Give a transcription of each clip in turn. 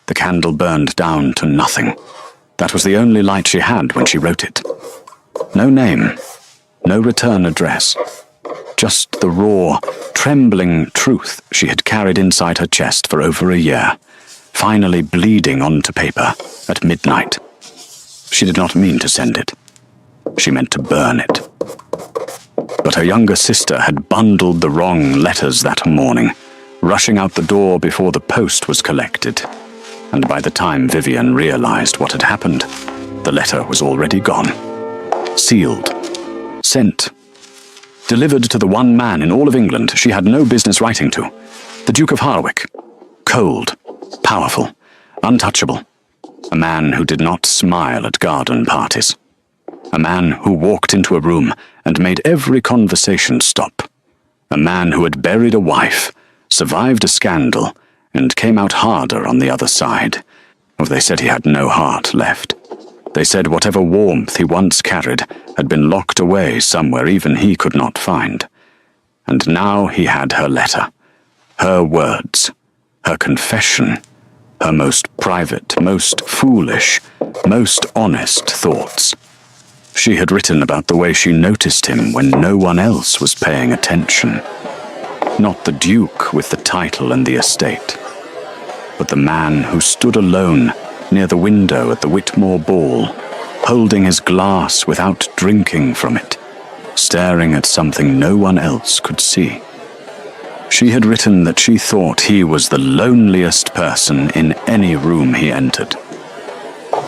The candle burned down to nothing. That was the only light she had when she wrote it. No name, no return address. Just the raw, trembling truth she had carried inside her chest for over a year, finally bleeding onto paper at midnight. She did not mean to send it. She meant to burn it. But her younger sister had bundled the wrong letters that morning, rushing out the door before the post was collected. And by the time Vivian realized what had happened, the letter was already gone. Sealed. Sent. Delivered to the one man in all of England she had no business writing to, the Duke of Harwick. Cold, powerful, untouchable. A man who did not smile at garden parties. A man who walked into a room and made every conversation stop. A man who had buried a wife, survived a scandal, and came out harder on the other side. Oh, they said he had no heart left. They said whatever warmth he once carried had been locked away somewhere even he could not find. And now he had her letter, her words, her confession, her most private, most foolish, most honest thoughts. She had written about the way she noticed him when no one else was paying attention. Not the Duke with the title and the estate, but the man who stood alone near the window at the Whitmore ball, holding his glass without drinking from it, staring at something no one else could see. She had written that she thought he was the loneliest person in any room he entered,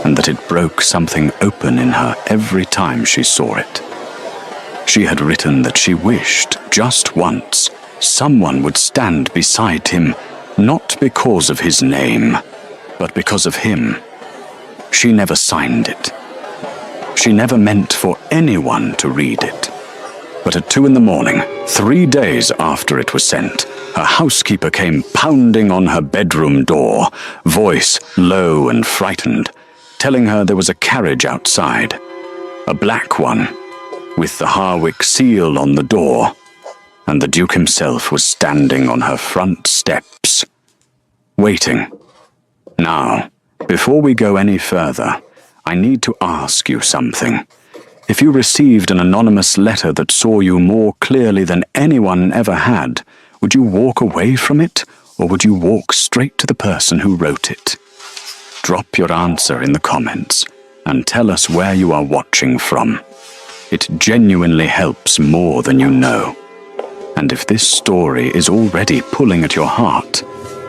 and that it broke something open in her every time she saw it. She had written that she wished, just once, someone would stand beside him, not because of his name, but because of him. She never signed it. She never meant for anyone to read it. But at 2 a.m, 3 days after it was sent, her housekeeper came pounding on her bedroom door, voice low and frightened, telling her there was a carriage outside, a black one, with the Harwick seal on the door, and the Duke himself was standing on her front steps, waiting. Now, before we go any further, I need to ask you something. If you received an anonymous letter that saw you more clearly than anyone ever had, would you walk away from it, or would you walk straight to the person who wrote it? Drop your answer in the comments, and tell us where you are watching from. It genuinely helps more than you know. And if this story is already pulling at your heart,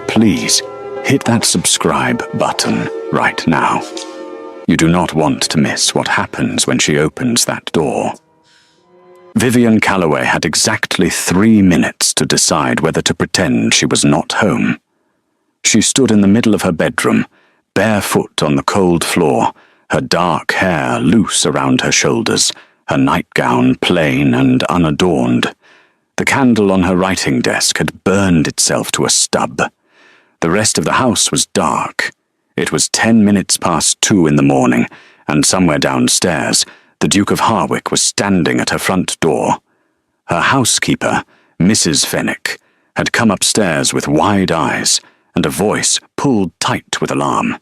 please hit that subscribe button right now. You do not want to miss what happens when she opens that door. Vivian Calloway had exactly 3 minutes to decide whether to pretend she was not home. She stood in the middle of her bedroom, barefoot on the cold floor, her dark hair loose around her shoulders, her nightgown plain and unadorned. The candle on her writing desk had burned itself to a stub. The rest of the house was dark. It was 10 minutes past 2 a.m, and somewhere downstairs, the Duke of Harwick was standing at her front door. Her housekeeper, Mrs. Fenwick, had come upstairs with wide eyes and a voice pulled tight with alarm.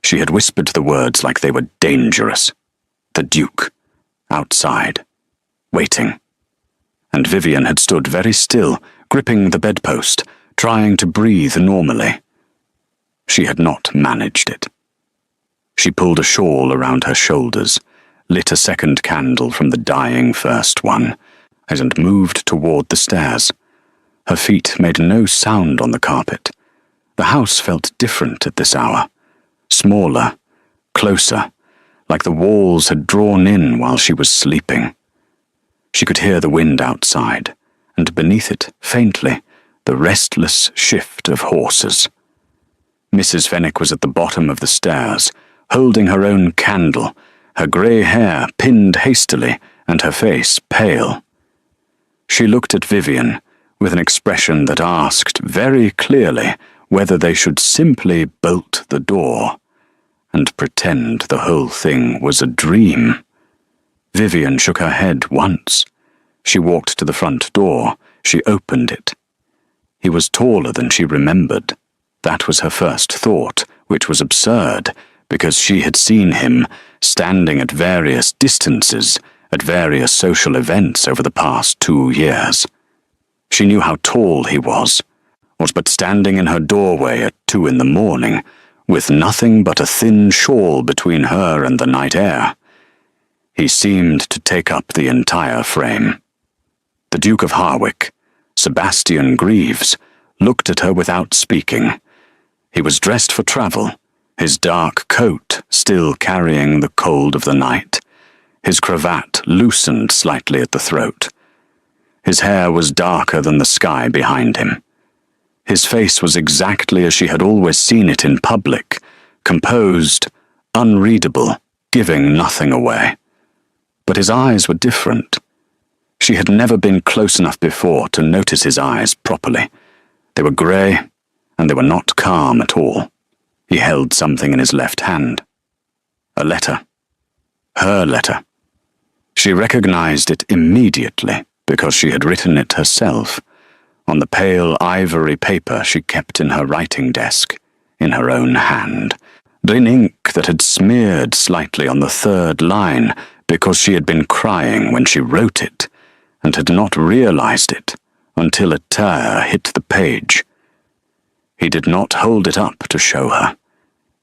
She had whispered the words like they were dangerous. The Duke, outside, waiting. And Vivian had stood very still, gripping the bedpost, trying to breathe normally. She had not managed it. She pulled a shawl around her shoulders, lit a second candle from the dying first one, and moved toward the stairs. Her feet made no sound on the carpet. The house felt different at this hour, smaller, closer, like the walls had drawn in while she was sleeping. She could hear the wind outside, and beneath it, faintly, the restless shift of horses. Mrs. Fenwick was at the bottom of the stairs, holding her own candle, her grey hair pinned hastily and her face pale. She looked at Vivian with an expression that asked very clearly whether they should simply bolt the door and pretend the whole thing was a dream. Vivian shook her head once. She walked to the front door. She opened it. He was taller than she remembered. That was her first thought which was absurd because she had seen him standing at various distances at various social events over the past 2 years. She knew how tall he was but standing in her doorway at 2 in the morning, with nothing but a thin shawl between her and the night air. He seemed to take up the entire frame. The Duke of Harwick, Sebastian Greaves, looked at her without speaking. He was dressed for travel, his dark coat still carrying the cold of the night, his cravat loosened slightly at the throat. His hair was darker than the sky behind him. His face was exactly as she had always seen it in public, composed, unreadable, giving nothing away. But his eyes were different. She had never been close enough before to notice his eyes properly. They were grey, and they were not calm at all. He held something in his left hand. A letter. Her letter. She recognized it immediately because she had written it herself, on the pale ivory paper she kept in her writing desk, in her own hand, in ink that had smeared slightly on the 3rd line because she had been crying when she wrote it, and had not realized it until a tear hit the page. He did not hold it up to show her.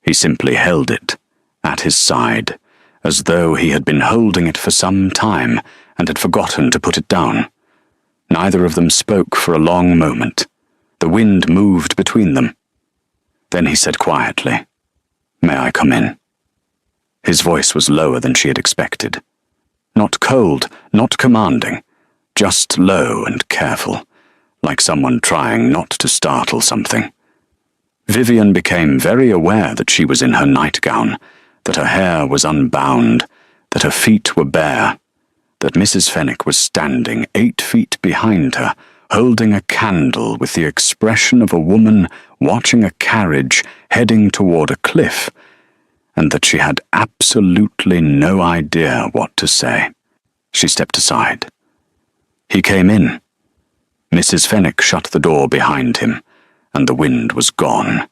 He simply held it, at his side, as though he had been holding it for some time and had forgotten to put it down. Neither of them spoke for a long moment. The wind moved between them. Then he said quietly, "May I come in?" His voice was lower than she had expected. Not cold, not commanding, just low and careful, like someone trying not to startle something. Vivian became very aware that she was in her nightgown, that her hair was unbound, that her feet were bare, that Mrs. Fenwick was standing 8 feet behind her, holding a candle with the expression of a woman watching a carriage heading toward a cliff, and that she had absolutely no idea what to say. She stepped aside. He came in. Mrs. Fenwick shut the door behind him, and the wind was gone,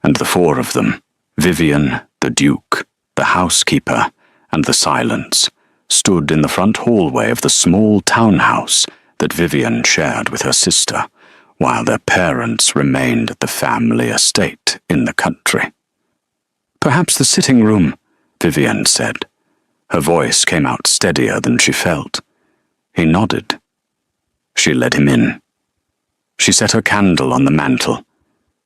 and the 4 of them, Vivian, the Duke, the housekeeper, and the silence, stood in the front hallway of the small townhouse that Vivian shared with her sister, while their parents remained at the family estate in the country. "Perhaps the sitting room," Vivian said. Her voice came out steadier than she felt. He nodded. She led him in. She set her candle on the mantel.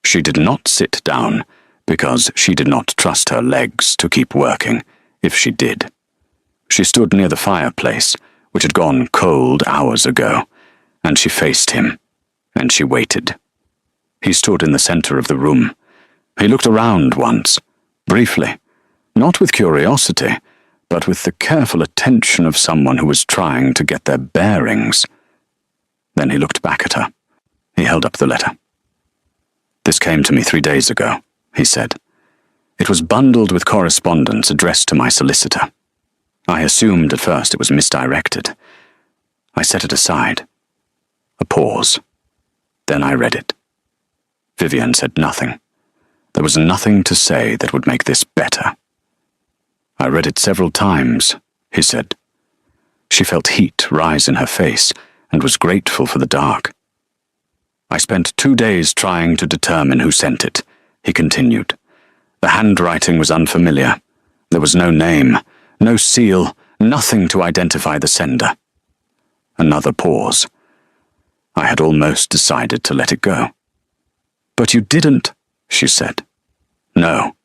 She did not sit down, because she did not trust her legs to keep working, if she did. She stood near the fireplace, which had gone cold hours ago, and she faced him, and she waited. He stood in the center of the room. He looked around once, briefly, not with curiosity, but with the careful attention of someone who was trying to get their bearings. Then he looked back at her. He held up the letter. "This came to me 3 days ago," he said. "It was bundled with correspondence addressed to my solicitor. I assumed at first it was misdirected. I set it aside." A pause. Then I read it. Vivian said nothing. There was nothing to say that would make this better. "I read it several times," he said. She felt heat rise in her face and was grateful for the dark. "I spent 2 days trying to determine who sent it," he continued. "The handwriting was unfamiliar. There was no name, no seal, nothing to identify the sender." Another pause. I had almost decided to let it go. "But you didn't," she said. "No."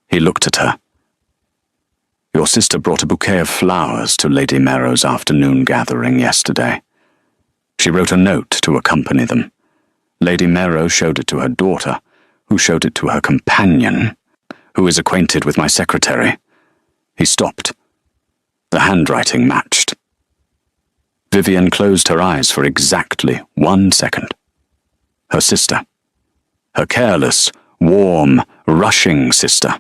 He looked at her. "Your sister brought a bouquet of flowers to Lady Merrow's afternoon gathering yesterday. She wrote a note to accompany them. Lady Merrow showed it to her daughter, who showed it to her companion, who is acquainted with my secretary." He stopped. The handwriting matched. Vivian closed her eyes for exactly 1 second. Her sister. Her careless, warm, rushing sister,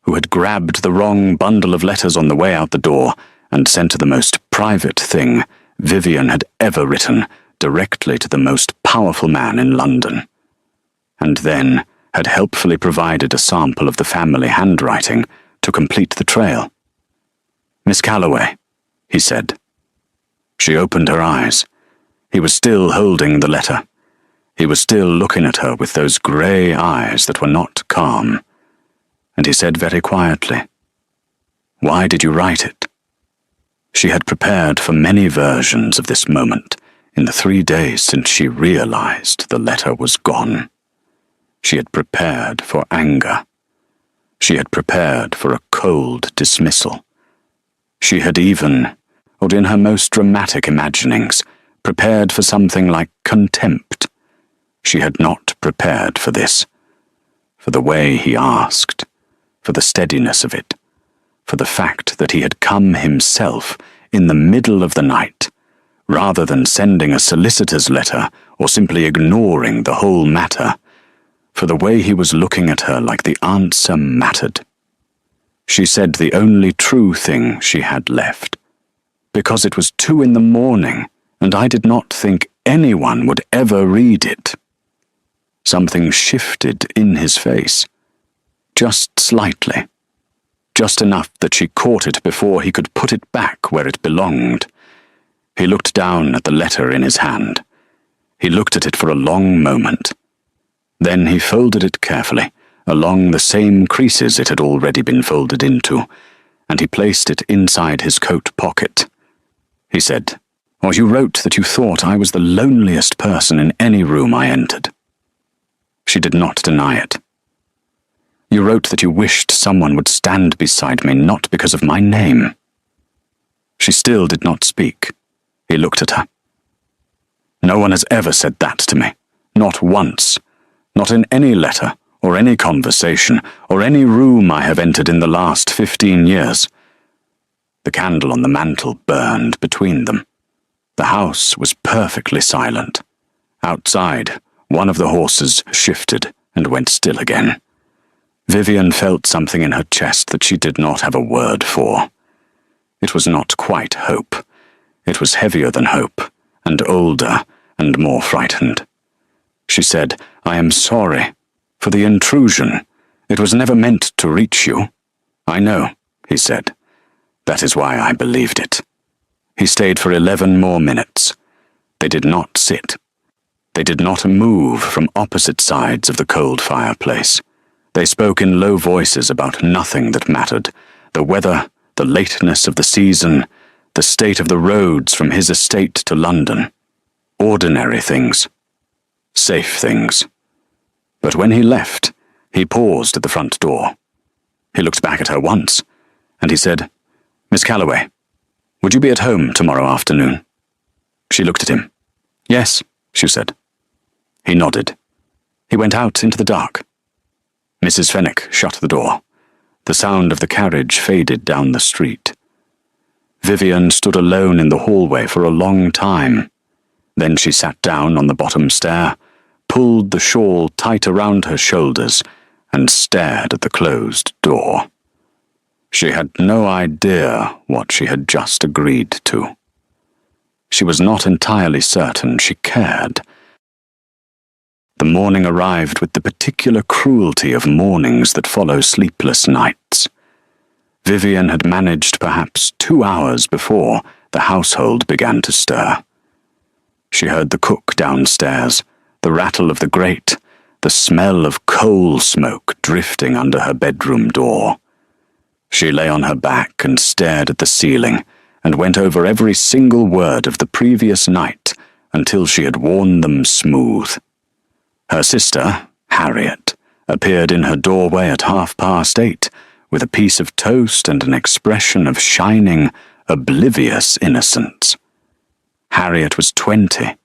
who had grabbed the wrong bundle of letters on the way out the door and sent the most private thing Vivian had ever written directly to the most powerful man in London. And then, had helpfully provided a sample of the family handwriting to complete the trail. "Miss Calloway," he said. She opened her eyes. He was still holding the letter. He was still looking at her with those grey eyes that were not calm. And he said very quietly, "Why did you write it?" She had prepared for many versions of this moment in the 3 days since she realized the letter was gone. She had prepared for anger. She had prepared for a cold dismissal. She had even, or in her most dramatic imaginings, prepared for something like contempt. She had not prepared for this, for the way he asked, for the steadiness of it, for the fact that he had come himself in the middle of the night, rather than sending a solicitor's letter or simply ignoring the whole matter, for the way he was looking at her like the answer mattered. She said the only true thing she had left, because it was 2 a.m, and I did not think anyone would ever read it. Something shifted in his face, just slightly, just enough that she caught it before he could put it back where it belonged. He looked down at the letter in his hand. He looked at it for a long moment. Then he folded it carefully, along the same creases it had already been folded into, and he placed it inside his coat pocket. He said, "Oh, you wrote that you thought I was the loneliest person in any room I entered." She did not deny it. "You wrote that you wished someone would stand beside me, not because of my name." She still did not speak. He looked at her. "No one has ever said that to me. Not once. Not in any letter, or any conversation, or any room I have entered in the last 15 years. The candle on the mantel burned between them. The house was perfectly silent. Outside, one of the horses shifted and went still again. Vivian felt something in her chest that she did not have a word for. It was not quite hope. It was heavier than hope, and older, and more frightened. She said, "I am sorry for the intrusion. It was never meant to reach you." "I know," he said. "That is why I believed it." He stayed for 11 more minutes. They did not sit. They did not move from opposite sides of the cold fireplace. They spoke in low voices about nothing that mattered: the weather, the lateness of the season, the state of the roads from his estate to London. Ordinary things. Safe things. But when he left, he paused at the front door. He looked back at her once, and he said, "Miss Calloway, would you be at home tomorrow afternoon?" She looked at him. "Yes," she said. He nodded. He went out into the dark. Mrs. Fenwick shut the door. The sound of the carriage faded down the street. Vivian stood alone in the hallway for a long time. Then she sat down on the bottom stair, pulled the shawl tight around her shoulders, and stared at the closed door. She had no idea what she had just agreed to. She was not entirely certain she cared. The morning arrived with the particular cruelty of mornings that follow sleepless nights. Vivian had managed perhaps 2 hours before the household began to stir. She heard the cook downstairs, the rattle of the grate, the smell of coal smoke drifting under her bedroom door. She lay on her back and stared at the ceiling, and went over every single word of the previous night until she had worn them smooth. Her sister, Harriet, appeared in her doorway at 8:30, with a piece of toast and an expression of shining, oblivious innocence. Harriet was 20,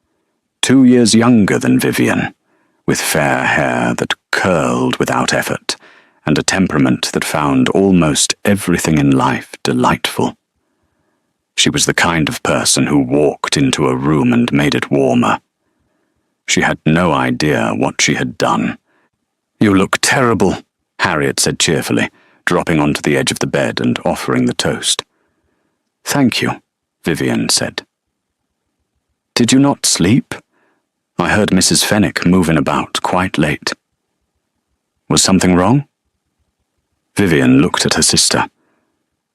2 years younger than Vivian, with fair hair that curled without effort, and a temperament that found almost everything in life delightful. She was the kind of person who walked into a room and made it warmer. She had no idea what she had done. "You look terrible," Harriet said cheerfully, dropping onto the edge of the bed and offering the toast. "Thank you," Vivian said. "Did you not sleep? I heard Mrs. Fenwick moving about quite late." Was something wrong? Vivian looked at her sister.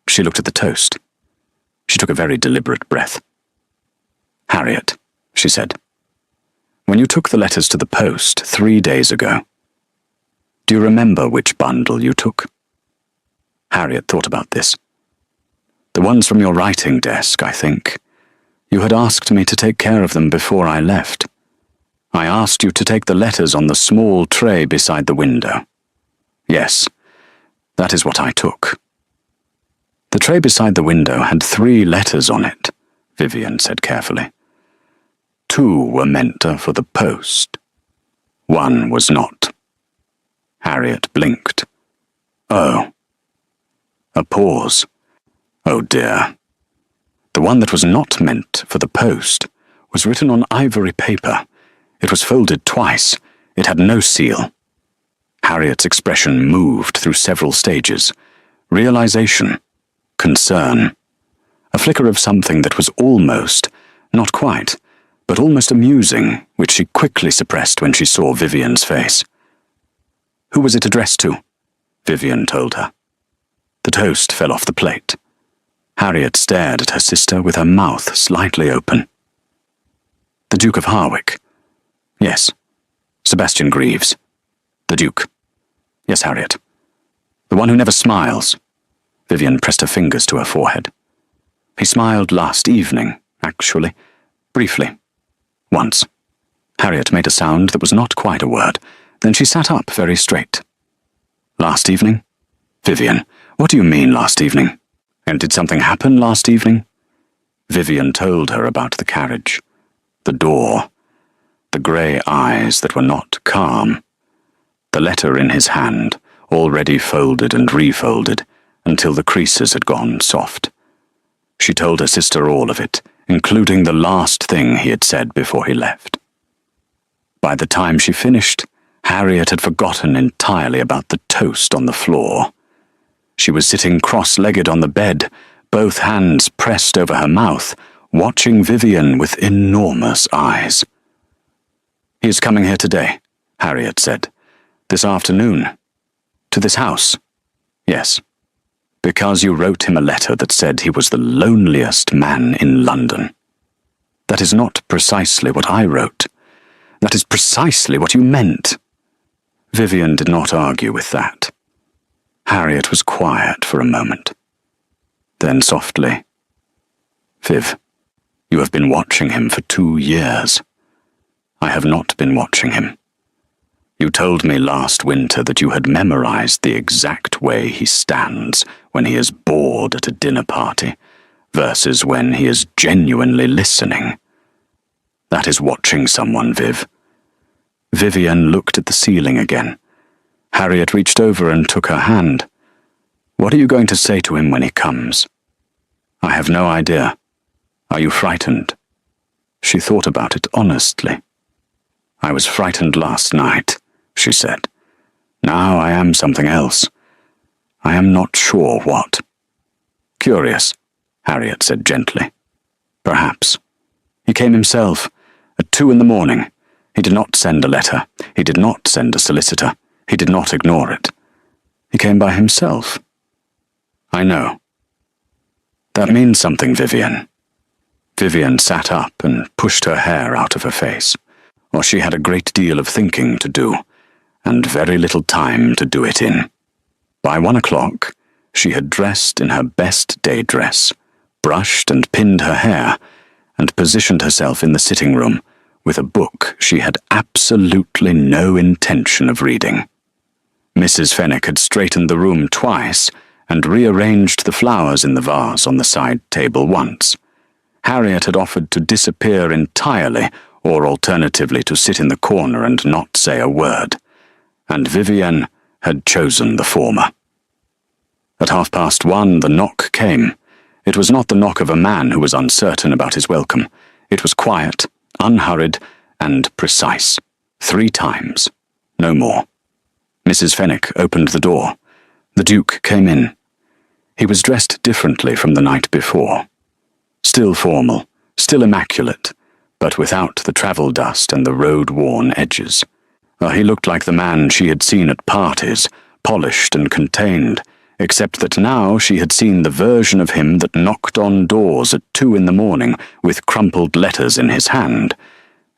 She looked at the toast. She took a very deliberate breath. "Harriet," she said, "when you took the letters to the post 3 days ago, do you remember which bundle you took?" Harriet thought about this. "The ones from your writing desk, I think. You had asked me to take care of them before I left. I asked you to take the letters on the small tray beside the window. Yes, that is what I took." "The tray beside the window had 3 letters on it," Vivian said carefully. 2 were meant for the post. 1 was not. Harriet blinked. "Oh." A pause. "Oh dear." The one that was not meant for the post was written on ivory paper. It was folded twice. It had no seal. Harriet's expression moved through several stages. Realization. Concern. A flicker of something that was almost, not quite, but almost amusing, which she quickly suppressed when she saw Vivian's face. "Who was it addressed to?" Vivian told her. The toast fell off the plate. Harriet stared at her sister with her mouth slightly open. "The Duke of Harwick." "Yes." "Sebastian Greaves." "The Duke." "Yes, Harriet." "The one who never smiles." Vivian pressed her fingers to her forehead. "He smiled last evening, actually. Briefly. Once." Harriet made a sound that was not quite a word. Then she sat up very straight. "Last evening? Vivian, what do you mean last evening? And did something happen last evening?" Vivian told her about the carriage, the door, the grey eyes that were not calm, the letter in his hand, already folded and refolded until the creases had gone soft. She told her sister all of it, including the last thing he had said before he left. By the time she finished, Harriet had forgotten entirely about the toast on the floor. She was sitting cross-legged on the bed, both hands pressed over her mouth, watching Vivian with enormous eyes. "He is coming here today," Harriet said. "This afternoon. To this house." "Yes. Because you wrote him a letter that said he was the loneliest man in London." "That is not precisely what I wrote. That is precisely what you meant." Vivian did not argue with that. Harriet was quiet for a moment. Then softly, "Viv, you have been watching him for 2 years. I have not been watching him. You told me last winter that you had memorized the exact way he stands when he is bored at a dinner party versus when he is genuinely listening. That is watching someone, Viv." Vivian looked at the ceiling again. Harriet reached over and took her hand. "What are you going to say to him when he comes?" "I have no idea. Are you frightened?" She thought about it honestly. "I was frightened last night," she said. "Now I am something else. I am not sure what." "Curious," Harriet said gently. "Perhaps. He came himself, at 2 a.m. He did not send a letter. He did not send a solicitor. He did not ignore it. He came by himself." "I know." "That means something, Vivian." Vivian sat up and pushed her hair out of her face, or she had a great deal of thinking to do, and very little time to do it in. By 1 o'clock, she had dressed in her best day dress, brushed and pinned her hair, and positioned herself in the sitting room with a book she had absolutely no intention of reading. Mrs. Fenwick had straightened the room twice and rearranged the flowers in the vase on the side table once. Harriet had offered to disappear entirely, or alternatively to sit in the corner and not say a word, and Vivian had chosen the former. At 1:30, the knock came. It was not the knock of a man who was uncertain about his welcome. It was quiet, unhurried, and precise. 3 times. No more. Mrs. Fenwick opened the door. The Duke came in. He was dressed differently from the night before. Still formal, still immaculate, but without the travel dust and the road-worn edges. He looked like the man she had seen at parties, polished and contained, except that now she had seen the version of him that knocked on doors at 2 a.m. with crumpled letters in his hand,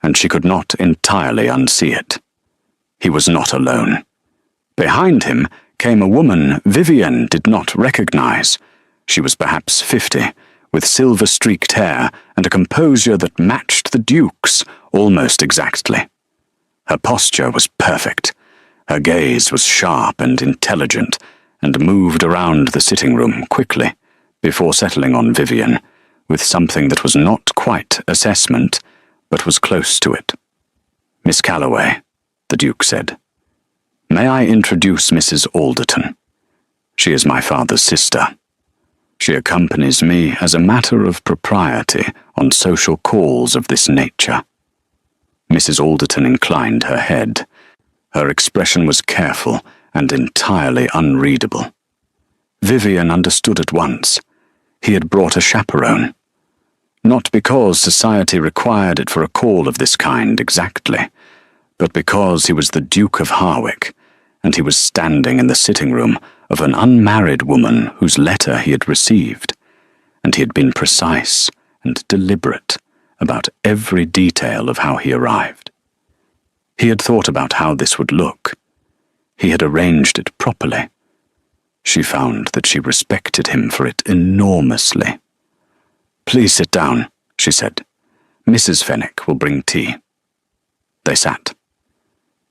and she could not entirely unsee it. He was not alone. Behind him came a woman Vivian did not recognize. She was perhaps 50, with silver-streaked hair and a composure that matched the Duke's almost exactly. Her posture was perfect. Her gaze was sharp and intelligent, and moved around the sitting room quickly, before settling on Vivian, with something that was not quite assessment, but was close to it. "Miss Calloway," the Duke said. "May I introduce Mrs. Alderton? She is my father's sister. She accompanies me as a matter of propriety on social calls of this nature." Mrs. Alderton inclined her head. Her expression was careful and entirely unreadable. Vivian understood at once. He had brought a chaperone. Not because society required it for a call of this kind exactly, but because he was the Duke of Harwick, and he was standing in the sitting room of an unmarried woman whose letter he had received, and he had been precise and deliberate about every detail of how he arrived. He had thought about how this would look. He had arranged it properly. She found that she respected him for it enormously. "Please sit down," she said. "Mrs. Fenwick will bring tea." They sat.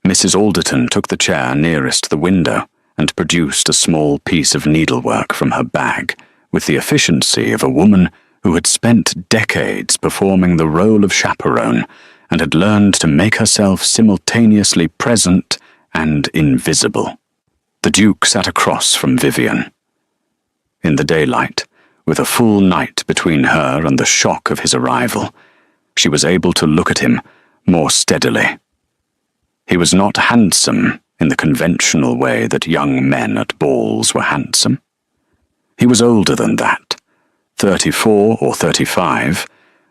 Mrs. Alderton took the chair nearest the window and produced a small piece of needlework from her bag with the efficiency of a woman who had spent decades performing the role of chaperone and had learned to make herself simultaneously present and invisible. The Duke sat across from Vivian. In the daylight, with a full night between her and the shock of his arrival, she was able to look at him more steadily. He was not handsome in the conventional way that young men at balls were handsome. He was older than that, 34 or 35,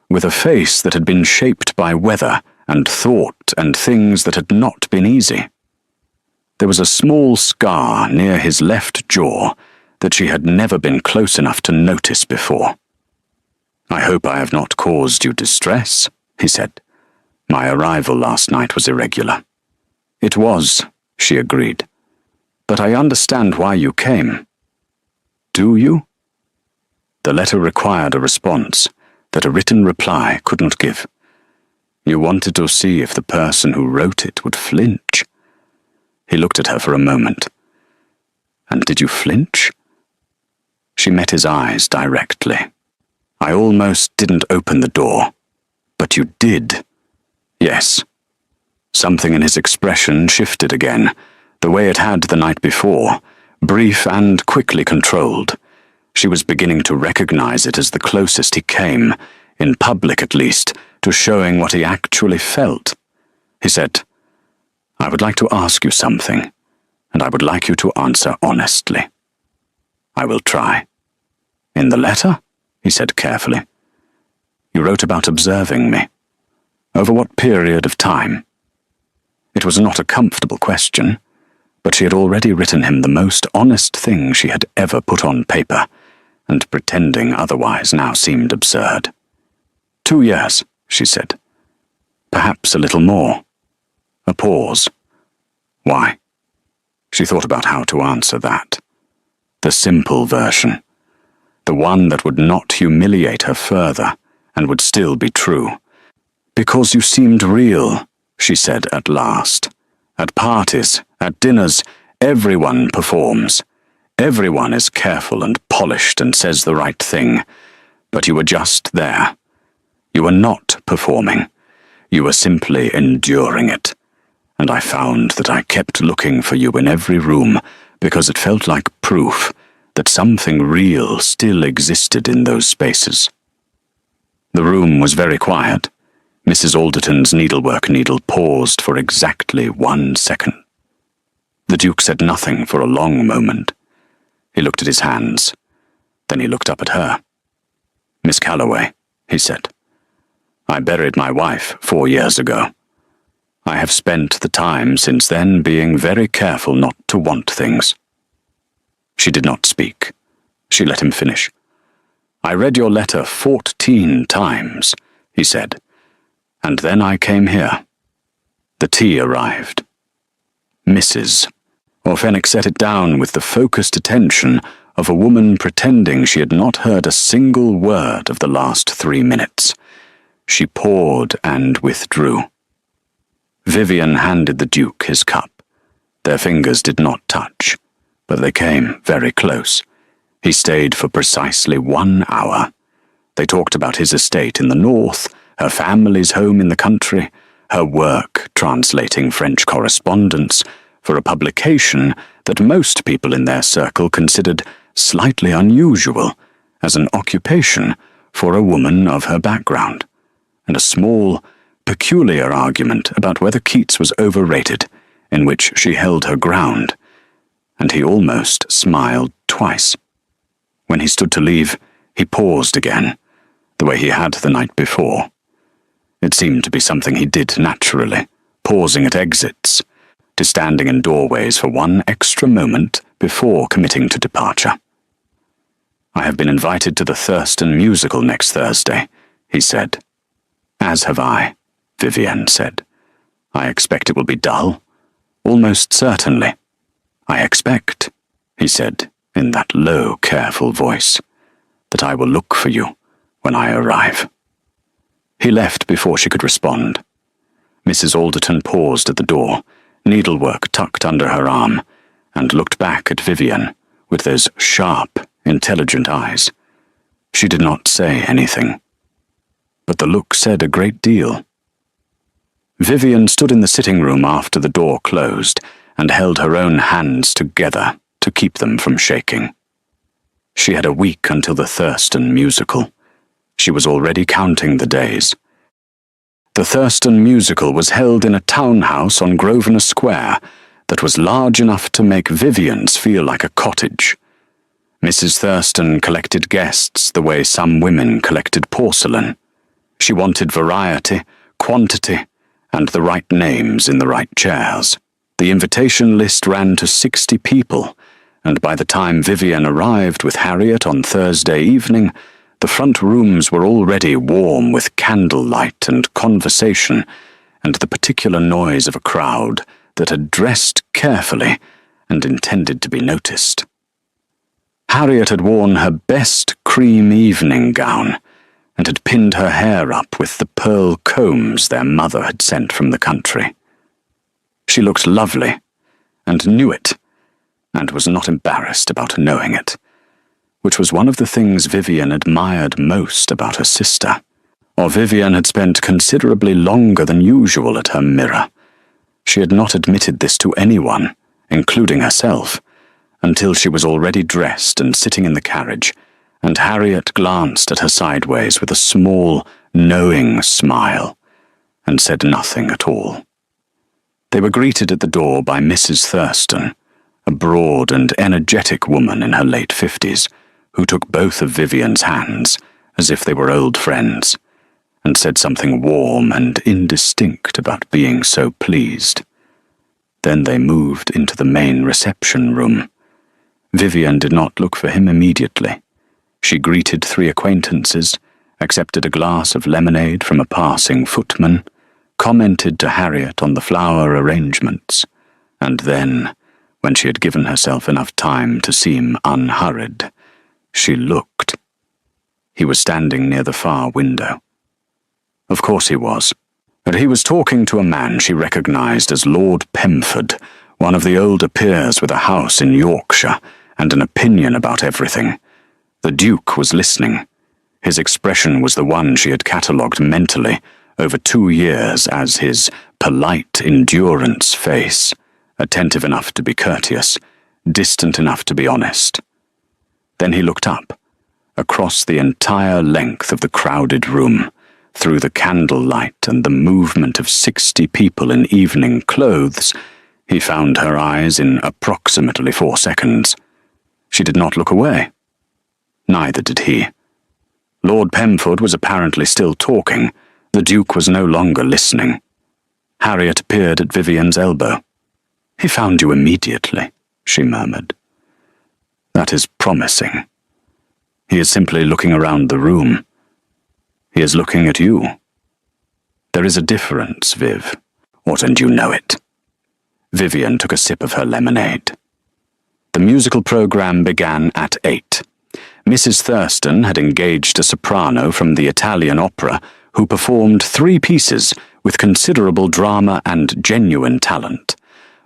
with a face that had been shaped by weather and thought and things that had not been easy. There was a small scar near his left jaw that she had never been close enough to notice before. "I hope I have not caused you distress," he said. "My arrival last night was irregular." "It was," she agreed. "But I understand why you came." "Do you?" The letter required a response that a written reply couldn't give. "You wanted to see if the person who wrote it would flinch." He looked at her for a moment. "And did you flinch?" She met his eyes directly. "I almost didn't open the door. But you did." "Yes." Something in his expression shifted again, the way it had the night before, brief and quickly controlled. She was beginning to recognize it as the closest he came, in public at least, to showing what he actually felt. He said, "I would like to ask you something, and I would like you to answer honestly." "I will try." "In the letter?" he said carefully. "You wrote about observing me. Over what period of time?" It was not a comfortable question, but she had already written him the most honest thing she had ever put on paper, and pretending otherwise now seemed absurd. 2 years, she said. "Perhaps a little more." A pause. "Why?" She thought about how to answer that. The simple version. The one that would not humiliate her further, and would still be true. "Because you seemed real," she said at last. "At parties, at dinners, everyone performs. Everyone is careful and polished and says the right thing. But you were just there. You were not performing. You were simply enduring it. And I found that I kept looking for you in every room because it felt like proof that something real still existed in those spaces." The room was very quiet. Mrs. Alderton's needlework needle paused for exactly 1 second. The Duke said nothing for a long moment. He looked at his hands. Then he looked up at her. "Miss Calloway," he said, "I buried my wife 4 years ago. I have spent the time since then being very careful not to want things." She did not speak. She let him finish. "I read your letter 14 times," he said, "and then I came here." The tea arrived. "Mrs." Fenwick set it down with the focused attention of a woman pretending she had not heard a single word of the last 3 minutes. She poured and withdrew. Vivian handed the Duke his cup. Their fingers did not touch, but they came very close. He stayed for precisely 1 hour. They talked about his estate in the north, her family's home in the country, her work translating French correspondence for a publication that most people in their circle considered slightly unusual as an occupation for a woman of her background, and a small, peculiar argument about whether Keats was overrated, in which she held her ground, and he almost smiled twice. When he stood to leave, he paused again, the way he had the night before. It seemed to be something he did naturally, pausing at exits, to standing in doorways for 1 extra moment before committing to departure. "I have been invited to the Thurston musical next Thursday," he said. "As have I," Vivienne said. "I expect it will be dull. Almost certainly." "I expect," he said in that low, careful voice, "that I will look for you when I arrive." He left before she could respond. Mrs. Alderton paused at the door, needlework tucked under her arm, and looked back at Vivian with those sharp, intelligent eyes. She did not say anything, but the look said a great deal. Vivian stood in the sitting room after the door closed and held her own hands together to keep them from shaking. She had a week until the Thurston musical. She was already counting the days. The Thurston musical was held in a townhouse on Grosvenor Square that was large enough to make Vivian's feel like a cottage. Mrs. Thurston collected guests the way some women collected porcelain. She wanted variety, quantity, and the right names in the right chairs. The invitation list ran to 60 people, and by the time Vivian arrived with Harriet on Thursday evening, the front rooms were already warm with candlelight and conversation, and the particular noise of a crowd that had dressed carefully and intended to be noticed. Harriet had worn her best cream evening gown, and had pinned her hair up with the pearl combs their mother had sent from the country. She looked lovely, and knew it, and was not embarrassed about knowing it, which was one of the things Vivian admired most about her sister. Or Vivian had spent considerably longer than usual at her mirror. She had not admitted this to anyone, including herself, until she was already dressed and sitting in the carriage, and Harriet glanced at her sideways with a small, knowing smile, and said nothing at all. They were greeted at the door by Mrs. Thurston, a broad and energetic woman in her late 50s, who took both of Vivian's hands, as if they were old friends, and said something warm and indistinct about being so pleased. Then they moved into the main reception room. Vivian did not look for him immediately. She greeted 3 acquaintances, accepted a glass of lemonade from a passing footman, commented to Harriet on the flower arrangements, and then, when she had given herself enough time to seem unhurried, she looked. He was standing near the far window. Of course he was. But he was talking to a man she recognized as Lord Pemford, one of the older peers with a house in Yorkshire and an opinion about everything. The Duke was listening. His expression was the one she had catalogued mentally over 2 years as his polite endurance face, attentive enough to be courteous, distant enough to be honest. Then he looked up, across the entire length of the crowded room, through the candlelight and the movement of 60 people in evening clothes. He found her eyes in approximately 4 seconds. She did not look away. Neither did he. Lord Pemford was apparently still talking. The Duke was no longer listening. Harriet appeared at Vivian's elbow. "He found you immediately," she murmured. "That is promising. He is simply looking around the room. He is looking at you. There is a difference, Viv. And you know it." Vivian took a sip of her lemonade. The musical program began at 8. Mrs. Thurston had engaged a soprano from the Italian opera who performed 3 pieces with considerable drama and genuine talent,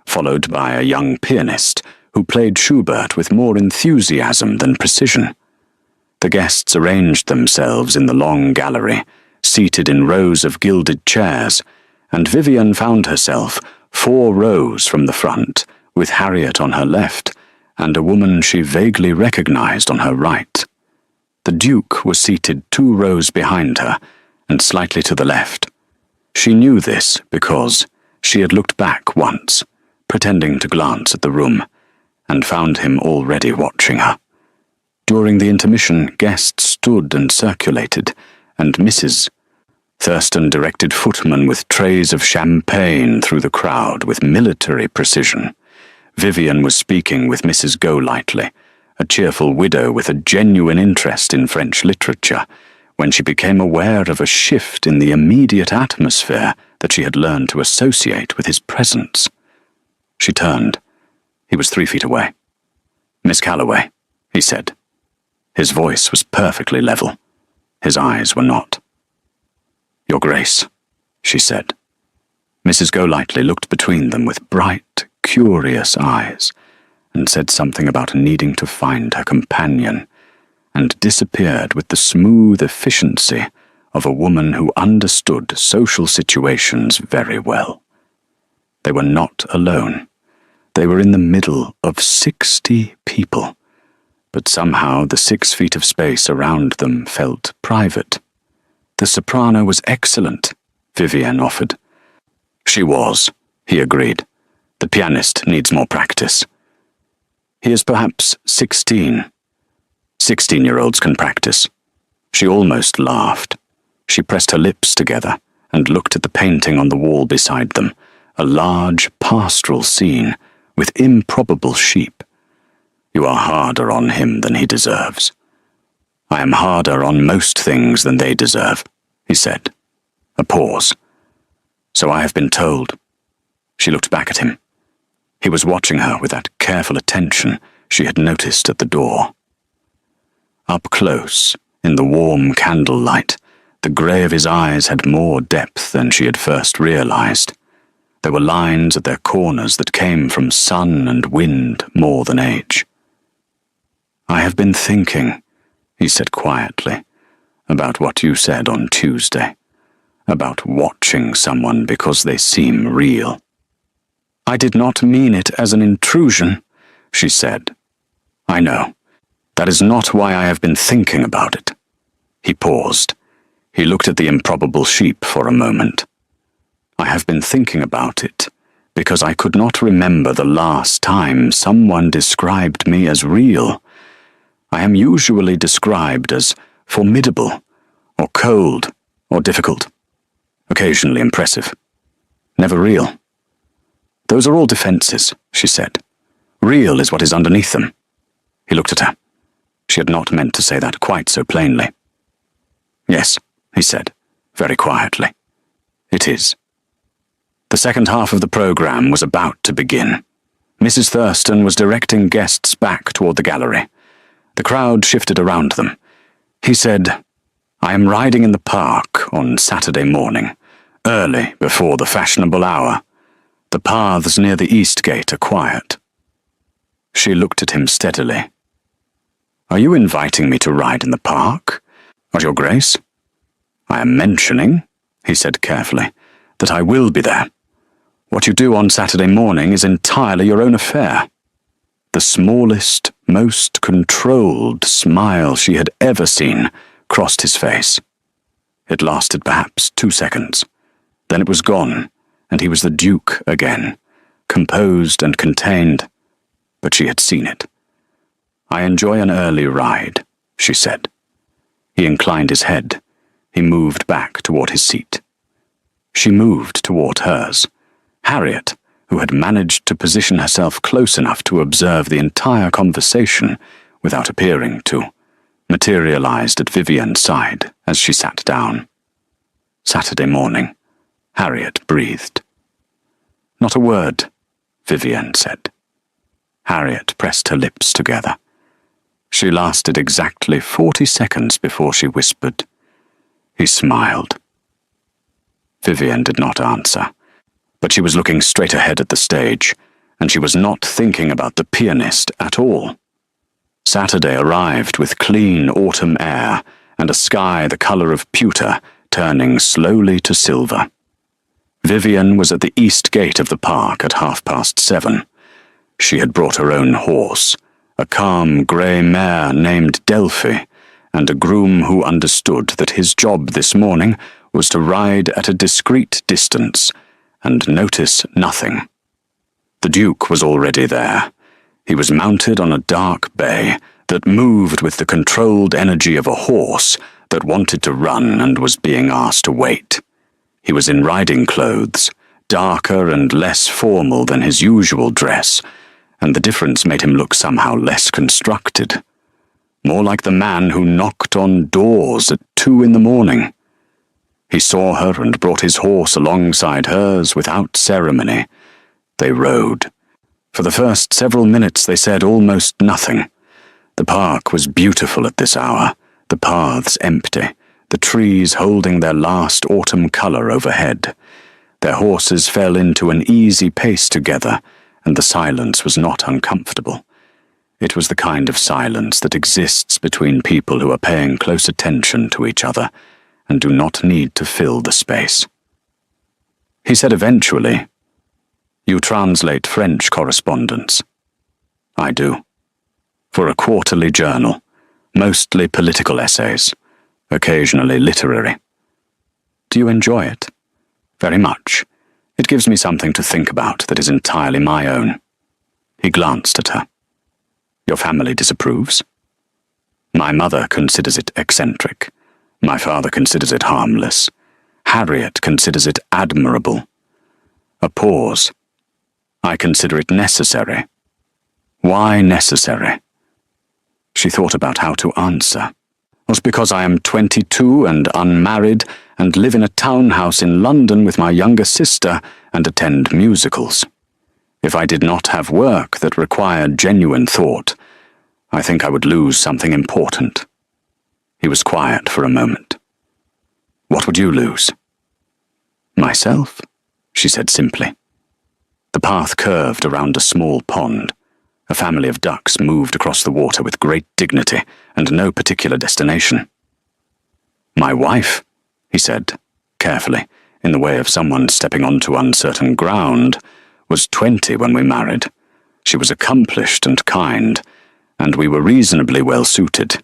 followed by a young pianist who played Schubert with more enthusiasm than precision. The guests arranged themselves in the long gallery, seated in rows of gilded chairs, and Vivian found herself 4 rows from the front, with Harriet on her left, and a woman she vaguely recognized on her right. The Duke was seated 2 rows behind her, and slightly to the left. She knew this because she had looked back once, pretending to glance at the room, and found him already watching her. During the intermission, guests stood and circulated, and Mrs. Thurston directed footmen with trays of champagne through the crowd with military precision. Vivian was speaking with Mrs. Golightly, a cheerful widow with a genuine interest in French literature, when she became aware of a shift in the immediate atmosphere that she had learned to associate with his presence. She turned. He was 3 feet away. "Miss Calloway," he said. His voice was perfectly level. His eyes were not. "Your Grace," she said. Mrs. Golightly looked between them with bright, curious eyes, and said something about needing to find her companion, and disappeared with the smooth efficiency of a woman who understood social situations very well. They were not alone. They were in the middle of 60 people, but somehow the 6 feet of space around them felt private. "The soprano was excellent," Vivian offered. "She was," he agreed. "The pianist needs more practice." "He is perhaps 16. 16-year-olds can practice." She almost laughed. She pressed her lips together and looked at the painting on the wall beside them, a large pastoral scene with improbable sheep. "You are harder on him than he deserves." "I am harder on most things than they deserve," he said. A pause. "So I have been told." She looked back at him. He was watching her with that careful attention she had noticed at the door. Up close, in the warm candlelight, the grey of his eyes had more depth than she had first realized. There were lines at their corners that came from sun and wind more than age. "I have been thinking," he said quietly, "about what you said on Tuesday, about watching someone because they seem real." "I did not mean it as an intrusion," she said. "I know. That is not why I have been thinking about it." He paused. He looked at the improbable sheep for a moment. "I have been thinking about it because I could not remember the last time someone described me as real. I am usually described as formidable, or cold, or difficult, occasionally impressive, never real. Those are all defenses," she said. "Real is what is underneath them." He looked at her. She had not meant to say that quite so plainly. "Yes," he said, very quietly. "It is." The second half of the program was about to begin. Mrs. Thurston was directing guests back toward the gallery. The crowd shifted around them. He said, "I am riding in the park on Saturday morning, early before the fashionable hour. The paths near the east gate are quiet." She looked at him steadily. "Are you inviting me to ride in the park? Your Grace?" "I am mentioning," he said carefully, "that I will be there. What you do on Saturday morning is entirely your own affair." The smallest, most controlled smile she had ever seen crossed his face. It lasted perhaps 2 seconds. Then it was gone, and he was the Duke again, composed and contained. But she had seen it. "I enjoy an early ride," she said. He inclined his head. He moved back toward his seat. She moved toward hers. Harriet, who had managed to position herself close enough to observe the entire conversation without appearing to, materialized at Vivien's side as she sat down. Saturday morning, Harriet breathed. "Not a word," Vivien said. Harriet pressed her lips together. She lasted exactly 40 seconds before she whispered. He smiled. Vivien did not answer, but she was looking straight ahead at the stage, and she was not thinking about the pianist at all. Saturday arrived with clean autumn air and a sky the color of pewter turning slowly to silver. Vivien was at the east gate of the park at 7:30. She had brought her own horse, a calm grey mare named Delphi, and a groom who understood that his job this morning was to ride at a discreet distance and notice nothing. The Duke was already there. He was mounted on a dark bay that moved with the controlled energy of a horse that wanted to run and was being asked to wait. He was in riding clothes, darker and less formal than his usual dress, and the difference made him look somehow less constructed. More like the man who knocked on doors at 2 a.m. He saw her and brought his horse alongside hers without ceremony. They rode. For the first several minutes they said almost nothing. The park was beautiful at this hour, the paths empty, the trees holding their last autumn color overhead. Their horses fell into an easy pace together, and the silence was not uncomfortable. It was the kind of silence that exists between people who are paying close attention to each other and do not need to fill the space. He said eventually, "You translate French correspondence." "I do. For a quarterly journal, mostly political essays, occasionally literary." "Do you enjoy it?" "Very much. It gives me something to think about that is entirely my own." He glanced at her. "Your family disapproves?" "My mother considers it eccentric. My father considers it harmless. Harriet considers it admirable." A pause. "I consider it necessary." "Why necessary?" She thought about how to answer. "Was because I am 22 and unmarried and live in a townhouse in London with my younger sister and attend musicals. If I did not have work that required genuine thought, I think I would lose something important." He was quiet for a moment. "What would you lose?" "Myself," she said simply. The path curved around a small pond. A family of ducks moved across the water with great dignity and no particular destination. "My wife," he said, carefully, in the way of someone stepping onto uncertain ground, "was 20 when we married. She was accomplished and kind, and we were reasonably well suited.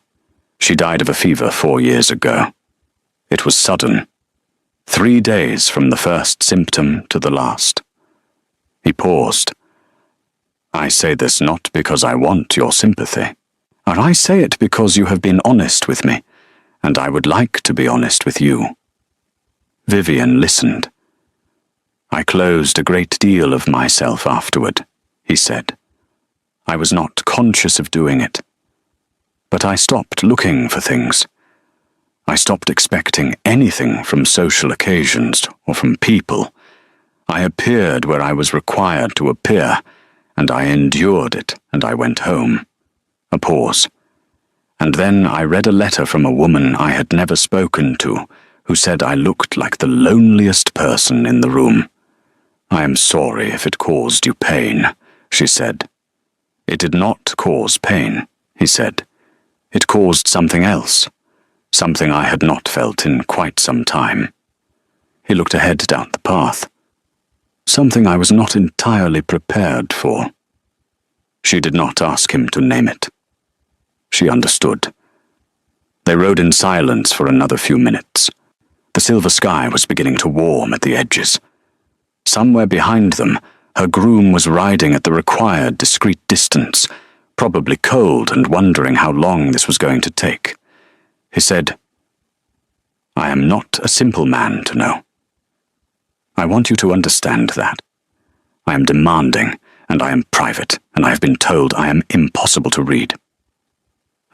She died of a fever 4 years ago. It was sudden. 3 days from the first symptom to the last." He paused. "I say this not because I want your sympathy. I say it because you have been honest with me, and I would like to be honest with you." Vivien listened. "I closed a great deal of myself afterward," he said. "I was not conscious of doing it. But I stopped looking for things. I stopped expecting anything from social occasions or from people. I appeared where I was required to appear, and I endured it, and I went home." A pause. "And then I read a letter from a woman I had never spoken to, who said I looked like the loneliest person in the room. I am sorry if it caused you pain," she said. "It did not cause pain," he said. "It caused something else, something I had not felt in quite some time." He looked ahead down the path. "Something I was not entirely prepared for." She did not ask him to name it. She understood. They rode in silence for another few minutes. The silver sky was beginning to warm at the edges. Somewhere behind them, her groom was riding at the required discreet distance, probably cold and wondering how long this was going to take. He said, "I am not a simple man to know." I want you to understand that. I am demanding, and I am private, and I have been told I am impossible to read."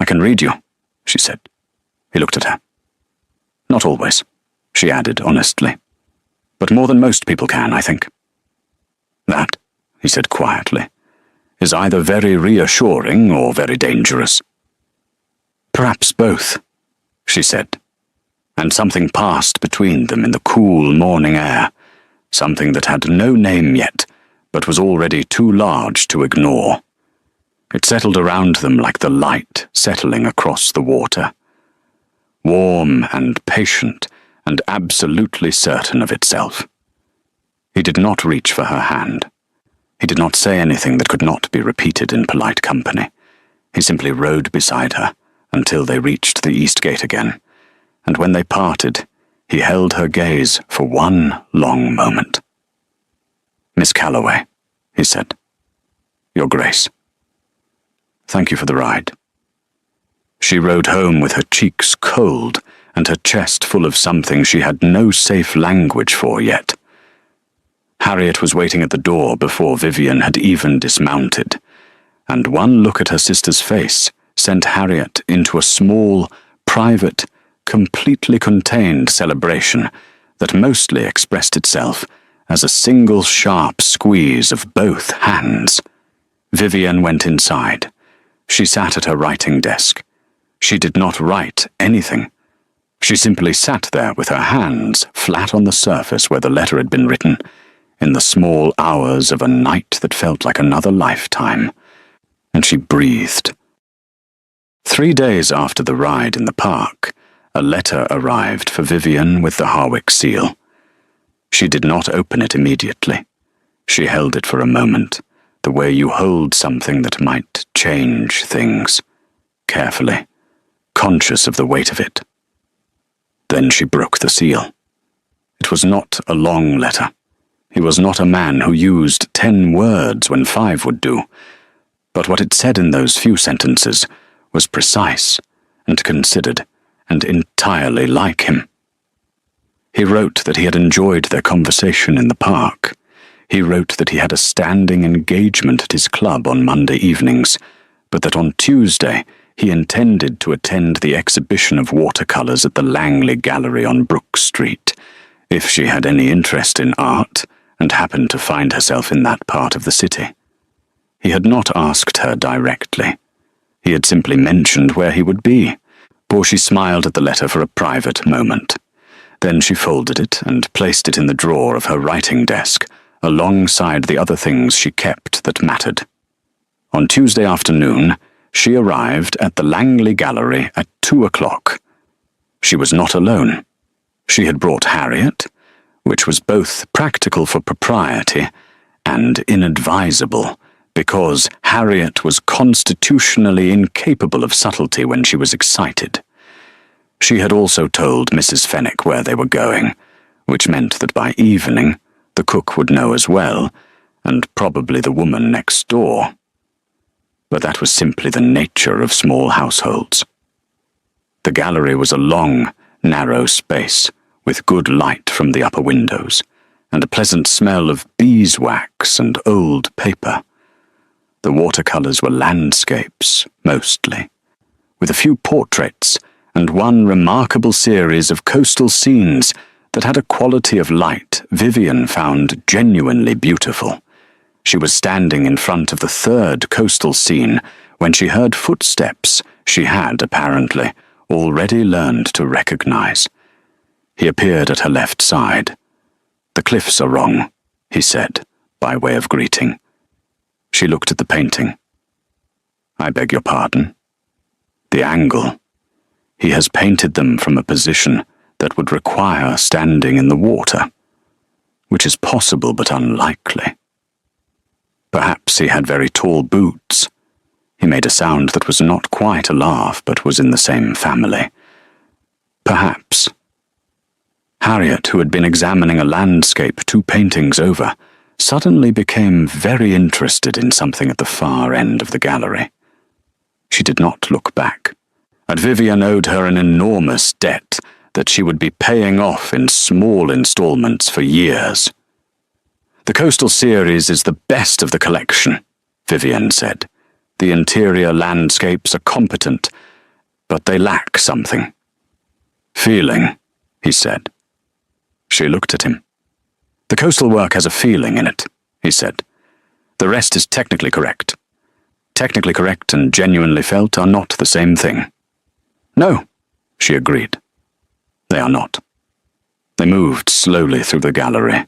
"I can read you," she said. He looked at her. "Not always," she added honestly. "But more than most people can, I think." "That," he said quietly, "is either very reassuring or very dangerous." "Perhaps both," she said, and something passed between them in the cool morning air, something that had no name yet, but was already too large to ignore. It settled around them like the light settling across the water, warm and patient and absolutely certain of itself. He did not reach for her hand. He did not say anything that could not be repeated in polite company. He simply rode beside her until they reached the east gate again, and when they parted, he held her gaze for one long moment. "Miss Calloway," he said. "Your Grace. Thank you for the ride." She rode home with her cheeks cold and her chest full of something she had no safe language for yet. Harriet was waiting at the door before Vivian had even dismounted, and one look at her sister's face sent Harriet into a small, private, completely contained celebration that mostly expressed itself as a single sharp squeeze of both hands. Vivian went inside. She sat at her writing desk. She did not write anything. She simply sat there with her hands flat on the surface where the letter had been written, in the small hours of a night that felt like another lifetime, and she breathed. 3 days after the ride in the park, a letter arrived for Vivian with the Harwick seal. She did not open it immediately. She held it for a moment, the way you hold something that might change things, carefully, conscious of the weight of it. Then she broke the seal. It was not a long letter. He was not a man who used 10 words when 5 would do, but what it said in those few sentences was precise and considered and entirely like him. He wrote that he had enjoyed their conversation in the park. He wrote that he had a standing engagement at his club on Monday evenings, but that on Tuesday he intended to attend the exhibition of watercolours at the Langley Gallery on Brook Street, if she had any interest in art and happened to find herself in that part of the city. He had not asked her directly. He had simply mentioned where he would be, for she smiled at the letter for a private moment. Then she folded it and placed it in the drawer of her writing desk, alongside the other things she kept that mattered. On Tuesday afternoon, she arrived at the Langley Gallery at 2 o'clock. She was not alone. She had brought Harriet, which was both practical for propriety and inadvisable, because Harriet was constitutionally incapable of subtlety when she was excited. She had also told Mrs. Fenwick where they were going, which meant that by evening the cook would know as well, and probably the woman next door. But that was simply the nature of small households. The gallery was a long, narrow space, with good light from the upper windows, and a pleasant smell of beeswax and old paper. The watercolours were landscapes, mostly, with a few portraits and one remarkable series of coastal scenes that had a quality of light Vivian found genuinely beautiful. She was standing in front of the 3rd coastal scene when she heard footsteps she had, apparently, already learned to recognize. He appeared at her left side. "The cliffs are wrong," he said, by way of greeting. She looked at the painting. "I beg your pardon." "The angle. He has painted them from a position that would require standing in the water, which is possible but unlikely. Perhaps he had very tall boots." He made a sound that was not quite a laugh, but was in the same family. "Perhaps." Harriet, who had been examining a landscape 2 paintings over, suddenly became very interested in something at the far end of the gallery. She did not look back. And Vivian owed her an enormous debt that she would be paying off in small installments for years. "The Coastal series is the best of the collection," Vivienne said. "The interior landscapes are competent, but they lack something." "Feeling," he said. She looked at him. "The Coastal work has a feeling in it," he said. "The rest is technically correct. Technically correct and genuinely felt are not the same thing." "No," she agreed. "They are not." They moved slowly through the gallery.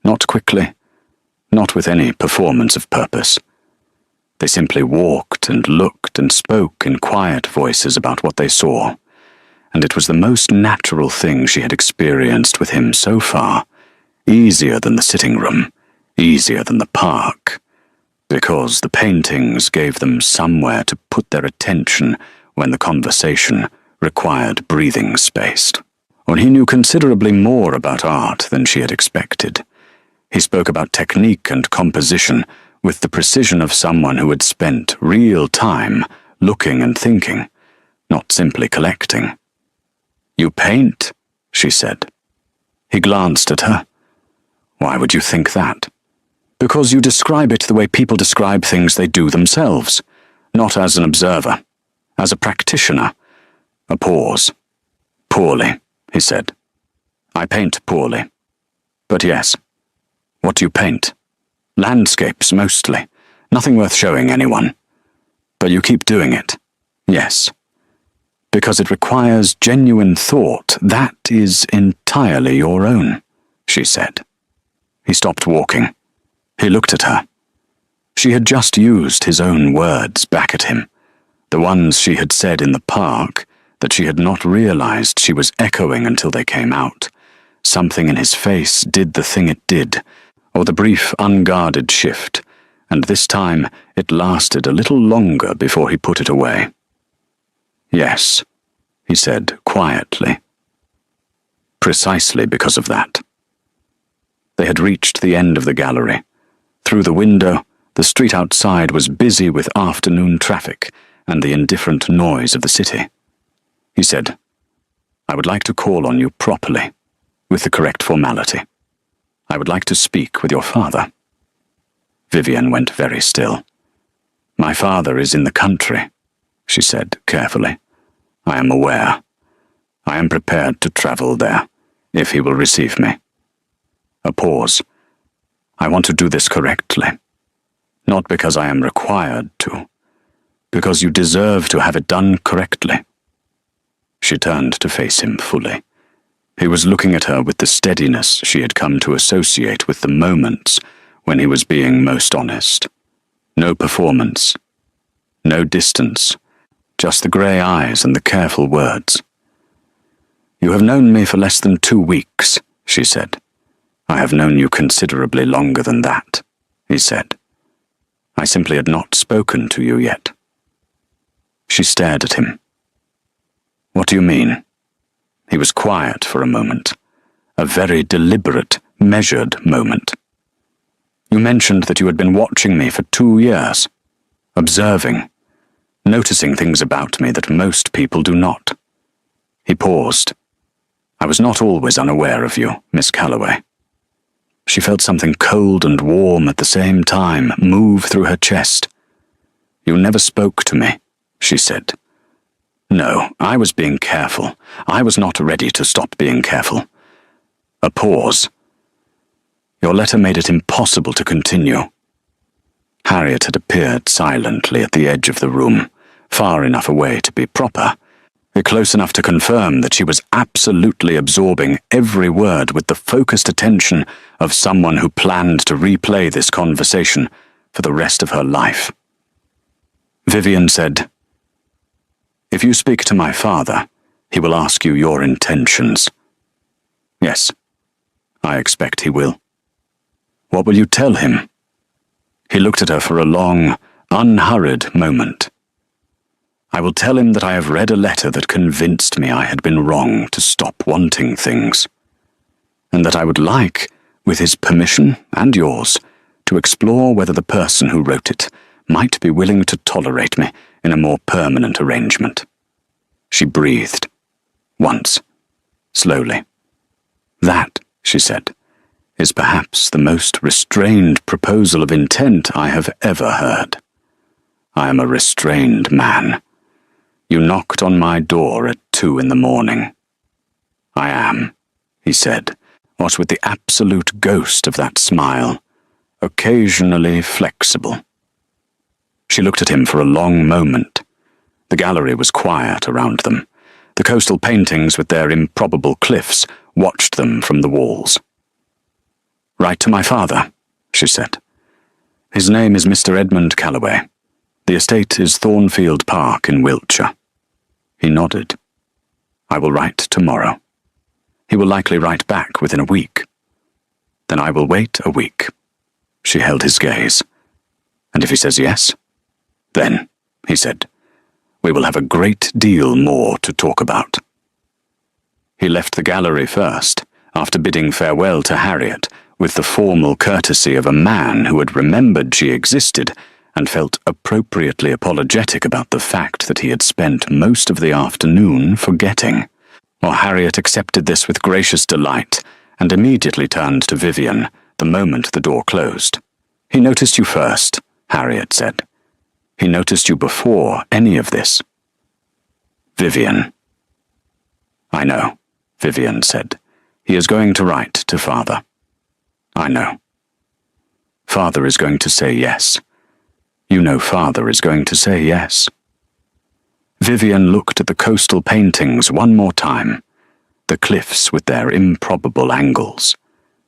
Not quickly, not with any performance of purpose. They simply walked and looked and spoke in quiet voices about what they saw, and it was the most natural thing she had experienced with him so far, easier than the sitting room, easier than the park, because the paintings gave them somewhere to put their attention when the conversation required breathing space. Or he knew considerably more about art than she had expected. He spoke about technique and composition with the precision of someone who had spent real time looking and thinking, not simply collecting. "You paint?" she said. He glanced at her. "Why would you think that?" "Because you describe it the way people describe things they do themselves, not as an observer, as a practitioner." A pause. "Poorly," he said. "I paint poorly. But yes. What do you paint?" "Landscapes, mostly. Nothing worth showing anyone." "But you keep doing it." "Yes. Because it requires genuine thought. That is entirely your own," she said. He stopped walking. He looked at her. She had just used his own words back at him, the ones she had said in the park that she had not realized she was echoing until they came out. Something in his face did the thing it did, or the brief unguarded shift, and this time it lasted a little longer before he put it away. "Yes," he said quietly. "Precisely because of that." They had reached the end of the gallery. Through the window, the street outside was busy with afternoon traffic and the indifferent noise of the city. He said, "I would like to call on you properly, with the correct formality. I would like to speak with your father." Vivienne went very still. "My father is in the country," she said carefully. "I am aware. I am prepared to travel there, if he will receive me." A pause. "I want to do this correctly. Not because I am required to, because you deserve to have it done correctly." She turned to face him fully. He was looking at her with the steadiness she had come to associate with the moments when he was being most honest. No performance, no distance, just the grey eyes and the careful words. "You have known me for less than 2 weeks," she said. "I have known you considerably longer than that," he said. "I simply had not spoken to you yet." She stared at him. "What do you mean?" He was quiet for a moment, a very deliberate, measured moment. "You mentioned that you had been watching me for 2 years, observing, noticing things about me that most people do not." He paused. "I was not always unaware of you, Miss Calloway." She felt something cold and warm at the same time move through her chest. "You never spoke to me," she said. "No, I was being careful. I was not ready to stop being careful." A pause. "Your letter made it impossible to continue." Harriet had appeared silently at the edge of the room, far enough away to be proper, close enough to confirm that she was absolutely absorbing every word with the focused attention of someone who planned to replay this conversation for the rest of her life. Vivienne said, "If you speak to my father, he will ask you your intentions." "Yes, I expect he will." "What will you tell him?" He looked at her for a long, unhurried moment. "I will tell him that I have read a letter that convinced me I had been wrong to stop wanting things, and that I would like, with his permission and yours, to explore whether the person who wrote it might be willing to tolerate me in a more permanent arrangement." She breathed. Once, slowly. "That," she said, "is perhaps the most restrained proposal of intent I have ever heard. I am a restrained man. You knocked on my door at 2 in the morning. I am," he said, what with the absolute ghost of that smile, occasionally flexible. She looked at him for a long moment. The gallery was quiet around them. The coastal paintings with their improbable cliffs watched them from the walls. "Write to my father," she said. "His name is Mr. Edmund Calloway. The estate is Thornfield Park in Wiltshire." He nodded. "I will write tomorrow. He will likely write back within a week. Then I will wait a week." She held his gaze. "And if he says yes? Then," he said, "we will have a great deal more to talk about." He left the gallery first, after bidding farewell to Harriet, with the formal courtesy of a man who had remembered she existed and felt appropriately apologetic about the fact that he had spent most of the afternoon forgetting. While Harriet accepted this with gracious delight and immediately turned to Vivian the moment the door closed. "He noticed you first," Harriet said. "He noticed you before any of this." "Vivian." "I know," Vivian said. "He is going to write to Father." "I know." "Father is going to say yes. You know Father is going to say yes." Vivian looked at the coastal paintings one more time, the cliffs with their improbable angles,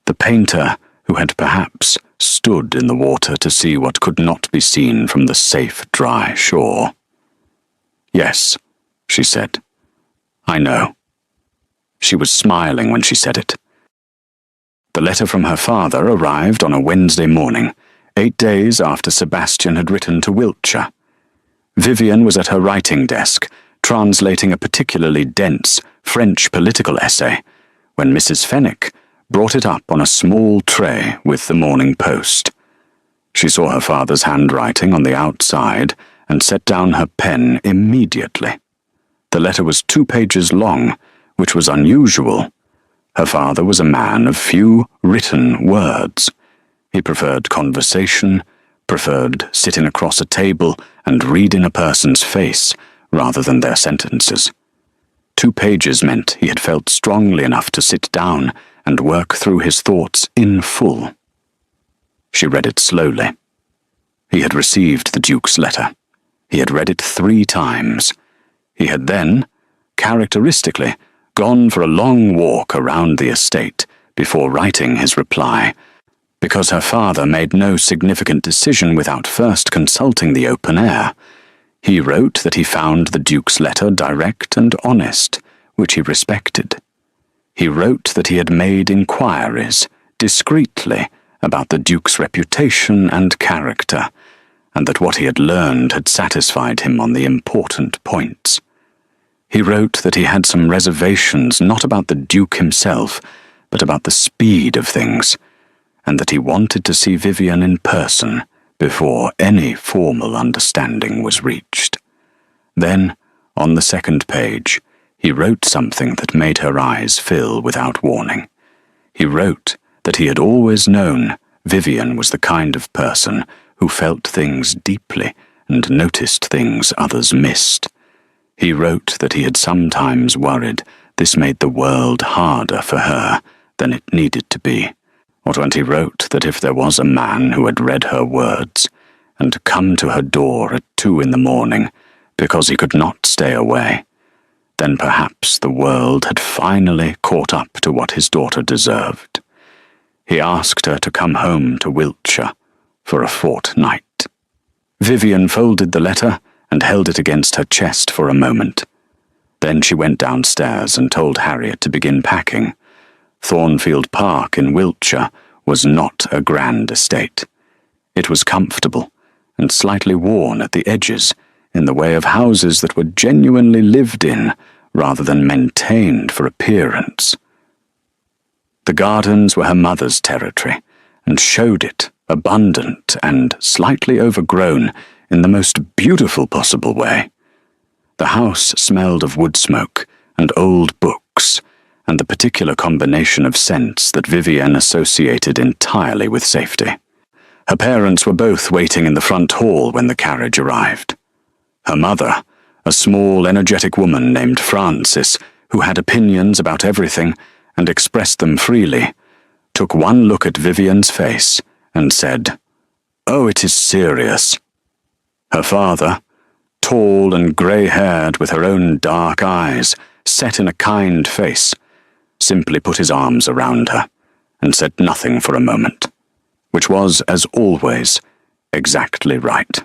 the painter who had perhaps stood in the water to see what could not be seen from the safe, dry shore. "Yes," she said. "I know." She was smiling when she said it. The letter from her father arrived on a Wednesday morning, 8 days after Sebastian had written to Wiltshire. Vivian was at her writing desk, translating a particularly dense French political essay, when Mrs. Fenwick brought it up on a small tray with the Morning Post. She saw her father's handwriting on the outside and set down her pen immediately. The letter was 2 pages long, which was unusual. Her father was a man of few written words. He preferred conversation, preferred sitting across a table and reading a person's face rather than their sentences. 2 pages meant he had felt strongly enough to sit down and work through his thoughts in full. She read it slowly. He had received the Duke's letter. He had read it 3 times. He had then, characteristically, gone for a long walk around the estate before writing his reply, because her father made no significant decision without first consulting the open air. He wrote that he found the Duke's letter direct and honest, which he respected. He wrote that he had made inquiries, discreetly, about the Duke's reputation and character, and that what he had learned had satisfied him on the important points. He wrote that he had some reservations not about the Duke himself, but about the speed of things, and that he wanted to see Vivian in person before any formal understanding was reached. Then, on the 2nd page, he wrote something that made her eyes fill without warning. He wrote that he had always known Vivian was the kind of person who felt things deeply and noticed things others missed. He wrote that he had sometimes worried this made the world harder for her than it needed to be. And he wrote that if there was a man who had read her words and come to her door at 2 in the morning because he could not stay away, then perhaps the world had finally caught up to what his daughter deserved. He asked her to come home to Wiltshire for a fortnight. Vivian folded the letter and held it against her chest for a moment. Then she went downstairs and told Harriet to begin packing. Thornfield Park in Wiltshire was not a grand estate. It was comfortable and slightly worn at the edges, in the way of houses that were genuinely lived in rather than maintained for appearance. The gardens were her mother's territory, and showed it, abundant and slightly overgrown, in the most beautiful possible way. The house smelled of wood smoke and old books, and the particular combination of scents that Vivienne associated entirely with safety. Her parents were both waiting in the front hall when the carriage arrived. Her mother, a small, energetic woman named Frances, who had opinions about everything and expressed them freely, took one look at Vivienne's face and said, "Oh, it is serious." Her father, tall and grey-haired with her own dark eyes, set in a kind face, simply put his arms around her and said nothing for a moment, which was, as always, exactly right.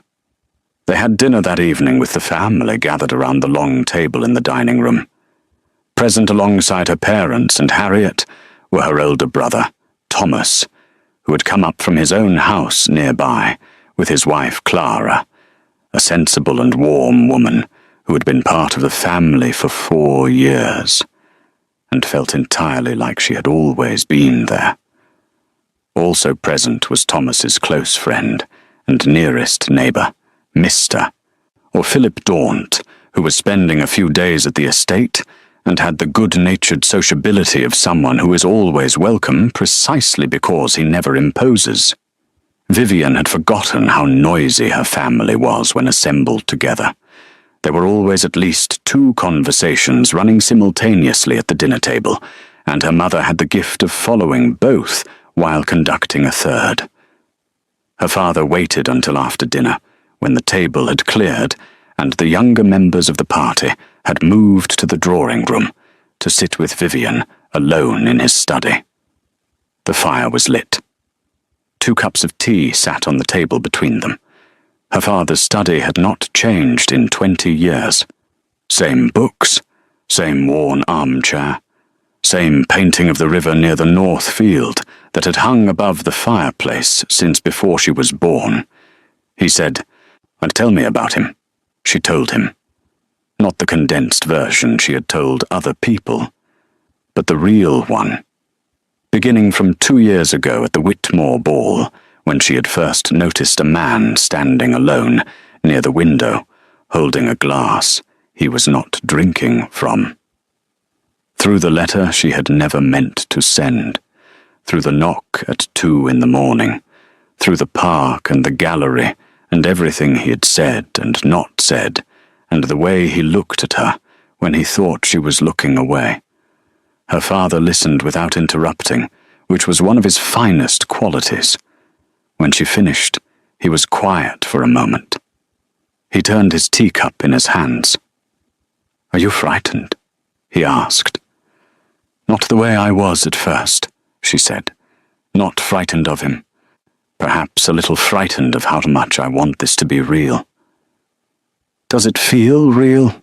They had dinner that evening with the family gathered around the long table in the dining room. Present alongside her parents and Harriet were her older brother, Thomas, who had come up from his own house nearby with his wife Clara, a sensible and warm woman who had been part of the family for 4 years, and felt entirely like she had always been there. Also present was Thomas's close friend and nearest neighbour, Mr. or Philip Daunt, who was spending a few days at the estate and had the good-natured sociability of someone who is always welcome precisely because he never imposes. Vivienne had forgotten how noisy her family was when assembled together. There were always at least 2 conversations running simultaneously at the dinner table, and her mother had the gift of following both while conducting a third. Her father waited until after dinner, when the table had cleared and the younger members of the party had moved to the drawing room to sit with Vivienne alone in his study. The fire was lit. 2 cups of tea sat on the table between them. Her father's study had not changed in 20 years. Same books, same worn armchair, same painting of the river near the north field that had hung above the fireplace since before she was born. He said, "And tell me about him." She told him. Not the condensed version she had told other people, but the real one. Beginning from 2 years ago at the Whitmore ball, when she had first noticed a man standing alone near the window, holding a glass he was not drinking from. Through the letter she had never meant to send, through the knock at 2 in the morning, through the park and the gallery and everything he had said and not said, and the way he looked at her when he thought she was looking away. Her father listened without interrupting, which was one of his finest qualities. When she finished, he was quiet for a moment. He turned his teacup in his hands. "Are you frightened?" he asked. "Not the way I was at first," she said. "Not frightened of him. Perhaps a little frightened of how much I want this to be real." "Does it feel real?"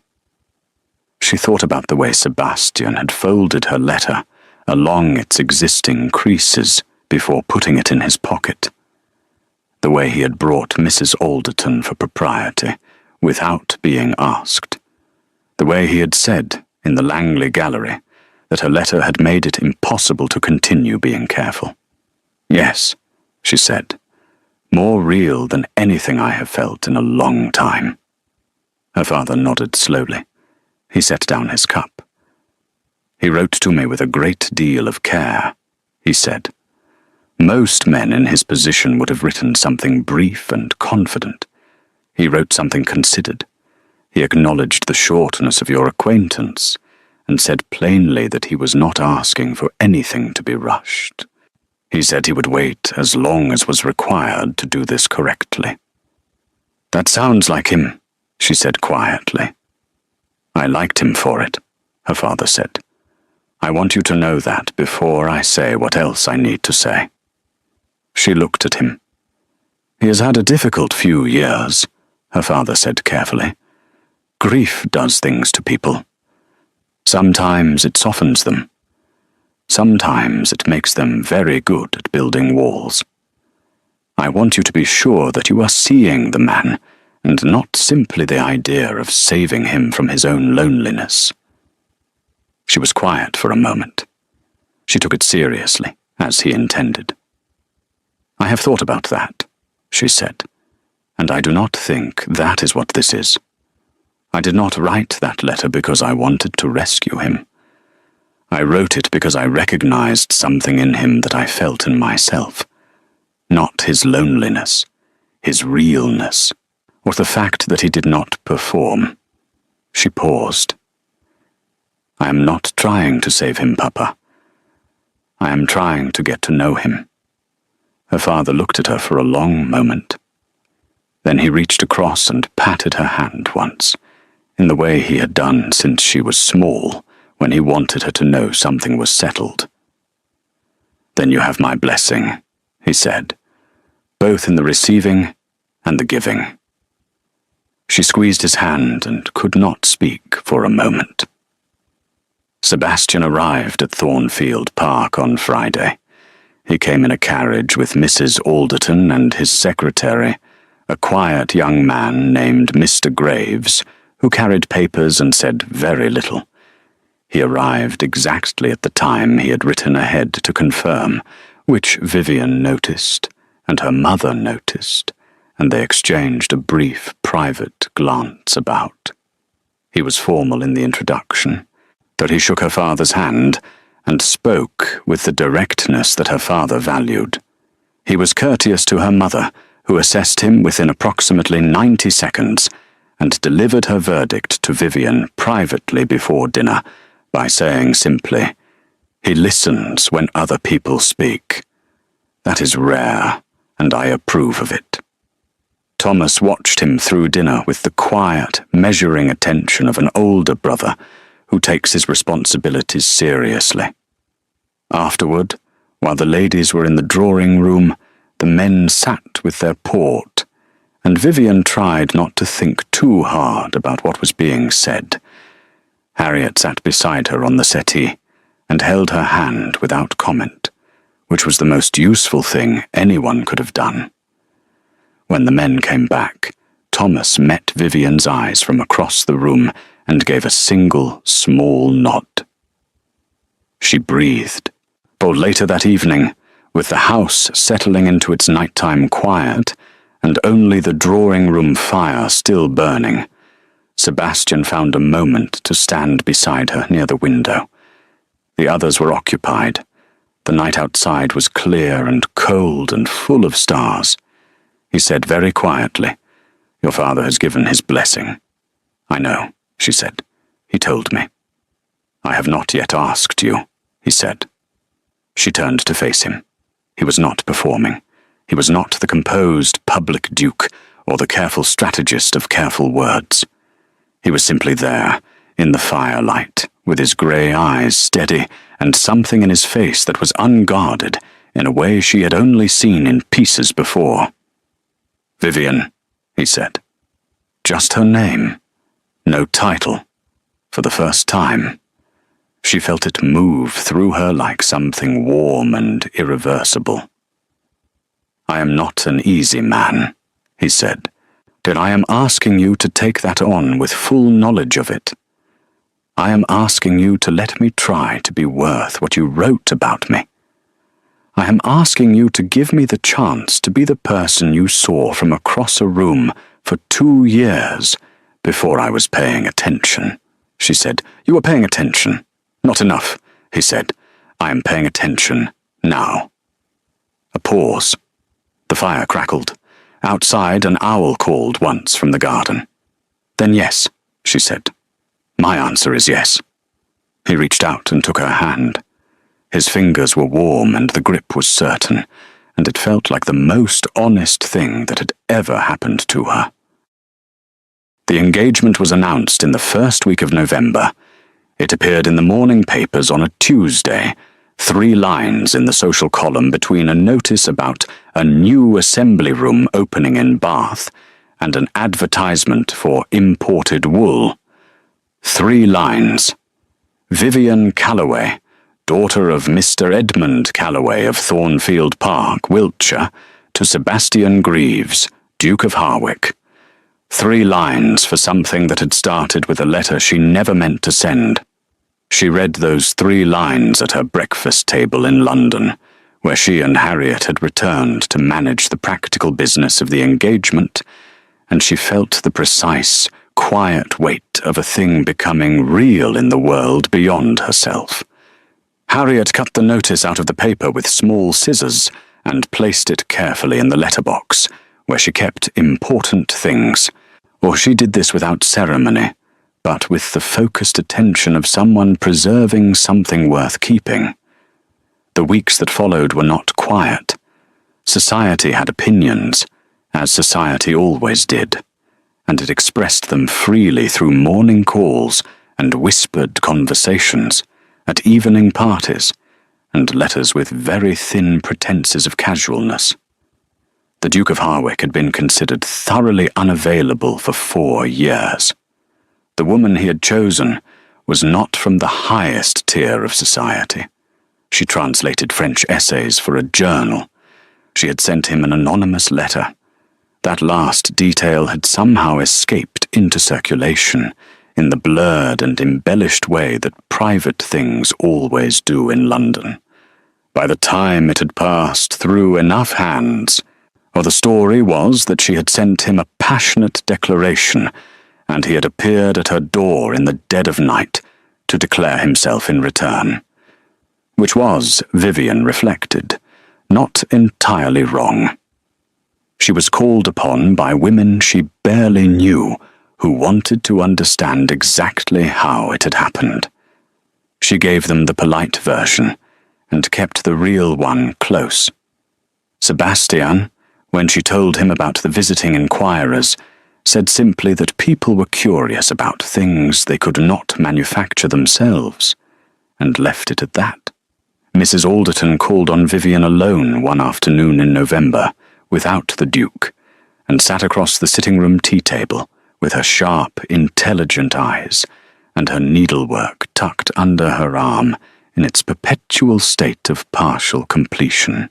She thought about the way Sebastian had folded her letter along its existing creases before putting it in his pocket. The way he had brought Mrs. Alderton for propriety without being asked. The way he had said in the Langley Gallery that her letter had made it impossible to continue being careful. "Yes," she said, "more real than anything I have felt in a long time." Her father nodded slowly. He set down his cup. "He wrote to me with a great deal of care," he said. "Most men in his position would have written something brief and confident. He wrote something considered. He acknowledged the shortness of your acquaintance, and said plainly that he was not asking for anything to be rushed. He said he would wait as long as was required to do this correctly." "That sounds like him," she said quietly. "I liked him for it," her father said. "I want you to know that before I say what else I need to say." She looked at him. "He has had a difficult few years," her father said carefully. "Grief does things to people. Sometimes it softens them. Sometimes it makes them very good at building walls. I want you to be sure that you are seeing the man, and not simply the idea of saving him from his own loneliness." She was quiet for a moment. She took it seriously, as he intended. "I have thought about that," she said, "and I do not think that is what this is. I did not write that letter because I wanted to rescue him. I wrote it because I recognized something in him that I felt in myself. Not his loneliness, his realness, or the fact that he did not perform. She paused. I am not trying to save him, Papa. I am trying to get to know him. Her father looked at her for a long moment. Then he reached across and patted her hand once, in the way he had done since she was small, when he wanted her to know something was settled. Then you have my blessing, he said, both in the receiving and the giving. She squeezed his hand and could not speak for a moment. Sebastian arrived at Thornfield Park on Friday. He came in a carriage with Mrs. Alderton and his secretary, a quiet young man named Mr. Graves, who carried papers and said very little. He arrived exactly at the time he had written ahead to confirm, which Vivian noticed, and her mother noticed, and they exchanged a brief, private glance about. He was formal in the introduction, that he shook her father's hand and spoke with the directness that her father valued. He was courteous to her mother, who assessed him within approximately 90 seconds and delivered her verdict to Vivian privately before dinner by saying simply, "He listens when other people speak. That is rare, and I approve of it." Thomas watched him through dinner with the quiet, measuring attention of an older brother who takes his responsibilities seriously. Afterward, while the ladies were in the drawing room, the men sat with their port, and Vivian tried not to think too hard about what was being said. Harriet sat beside her on the settee and held her hand without comment, which was the most useful thing anyone could have done. When the men came back, Thomas met Vivian's eyes from across the room and gave a single, small nod. She breathed, for later that evening, with the house settling into its nighttime quiet and only the drawing-room fire still burning, Sebastian found a moment to stand beside her near the window. The others were occupied. The night outside was clear and cold and full of stars. He said very quietly, "Your father has given his blessing." "I know," she said. "He told me." "I have not yet asked you," he said. She turned to face him. He was not performing. He was not the composed public duke or the careful strategist of careful words. He was simply there, in the firelight, with his grey eyes steady and something in his face that was unguarded in a way she had only seen in pieces before. "Vivian," he said. Just her name. No title. For the first time. She felt it move through her like something warm and irreversible. "I am not an easy man," he said, "but I am asking you to take that on with full knowledge of it. I am asking you to let me try to be worth what you wrote about me. I am asking you to give me the chance to be the person you saw from across a room for 2 years before I was paying attention." She said, "You were paying attention." "Not enough," he said. "I am paying attention now." A pause. The fire crackled. Outside, an owl called once from the garden. "Then yes," she said. "My answer is yes." He reached out and took her hand. His fingers were warm and the grip was certain, and it felt like the most honest thing that had ever happened to her. The engagement was announced in the first week of November. It appeared in the morning papers on a Tuesday, 3 lines in the social column between a notice about a new assembly room opening in Bath and an advertisement for imported wool. 3 lines. Vivian Calloway, daughter of Mr. Edmund Calloway of Thornfield Park, Wiltshire, to Sebastian Greaves, Duke of Harwick. 3 lines for something that had started with a letter she never meant to send. She read those 3 lines at her breakfast table in London, where she and Harriet had returned to manage the practical business of the engagement, and she felt the precise, quiet weight of a thing becoming real in the world beyond herself. Harriet cut the notice out of the paper with small scissors and placed it carefully in the letterbox, where she kept important things. Or she did this without ceremony, but with the focused attention of someone preserving something worth keeping. The weeks that followed were not quiet. Society had opinions, as society always did, and it expressed them freely through morning calls and whispered conversations, at evening parties, and letters with very thin pretences of casualness. The Duke of Harwick had been considered thoroughly unavailable for 4 years. The woman he had chosen was not from the highest tier of society. She translated French essays for a journal. She had sent him an anonymous letter. That last detail had somehow escaped into circulation in the blurred and embellished way that private things always do in London. By the time it had passed through enough hands, or the story was that she had sent him a passionate declaration, and he had appeared at her door in the dead of night to declare himself in return. Which was, Vivian reflected, not entirely wrong. She was called upon by women she barely knew, who wanted to understand exactly how it had happened. She gave them the polite version, and kept the real one close. Sebastian, when she told him about the visiting inquirers, said simply that people were curious about things they could not manufacture themselves, and left it at that. Mrs. Alderton called on Vivian alone one afternoon in November, without the Duke, and sat across the sitting-room tea-table, with her sharp, intelligent eyes, and her needlework tucked under her arm in its perpetual state of partial completion.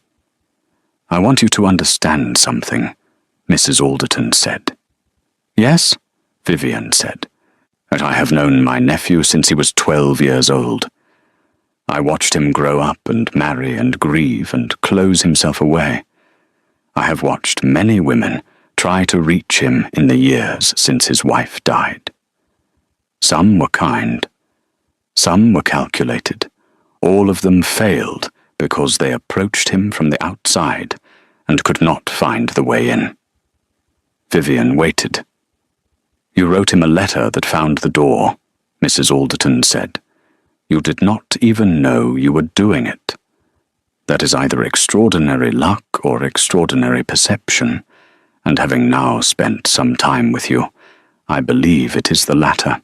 "I want you to understand something," Mrs. Alderton said. "Yes," Vivian said, "that I have known my nephew since he was 12 years old. I watched him grow up and marry and grieve and close himself away. I have watched many women try to reach him in the years since his wife died. Some were kind, some were calculated. All of them failed because they approached him from the outside and could not find the way in." Vivian waited. "You wrote him a letter that found the door," Mrs. Alderton said. "You did not even know you were doing it. That is either extraordinary luck or extraordinary perception, and having now spent some time with you, I believe it is the latter."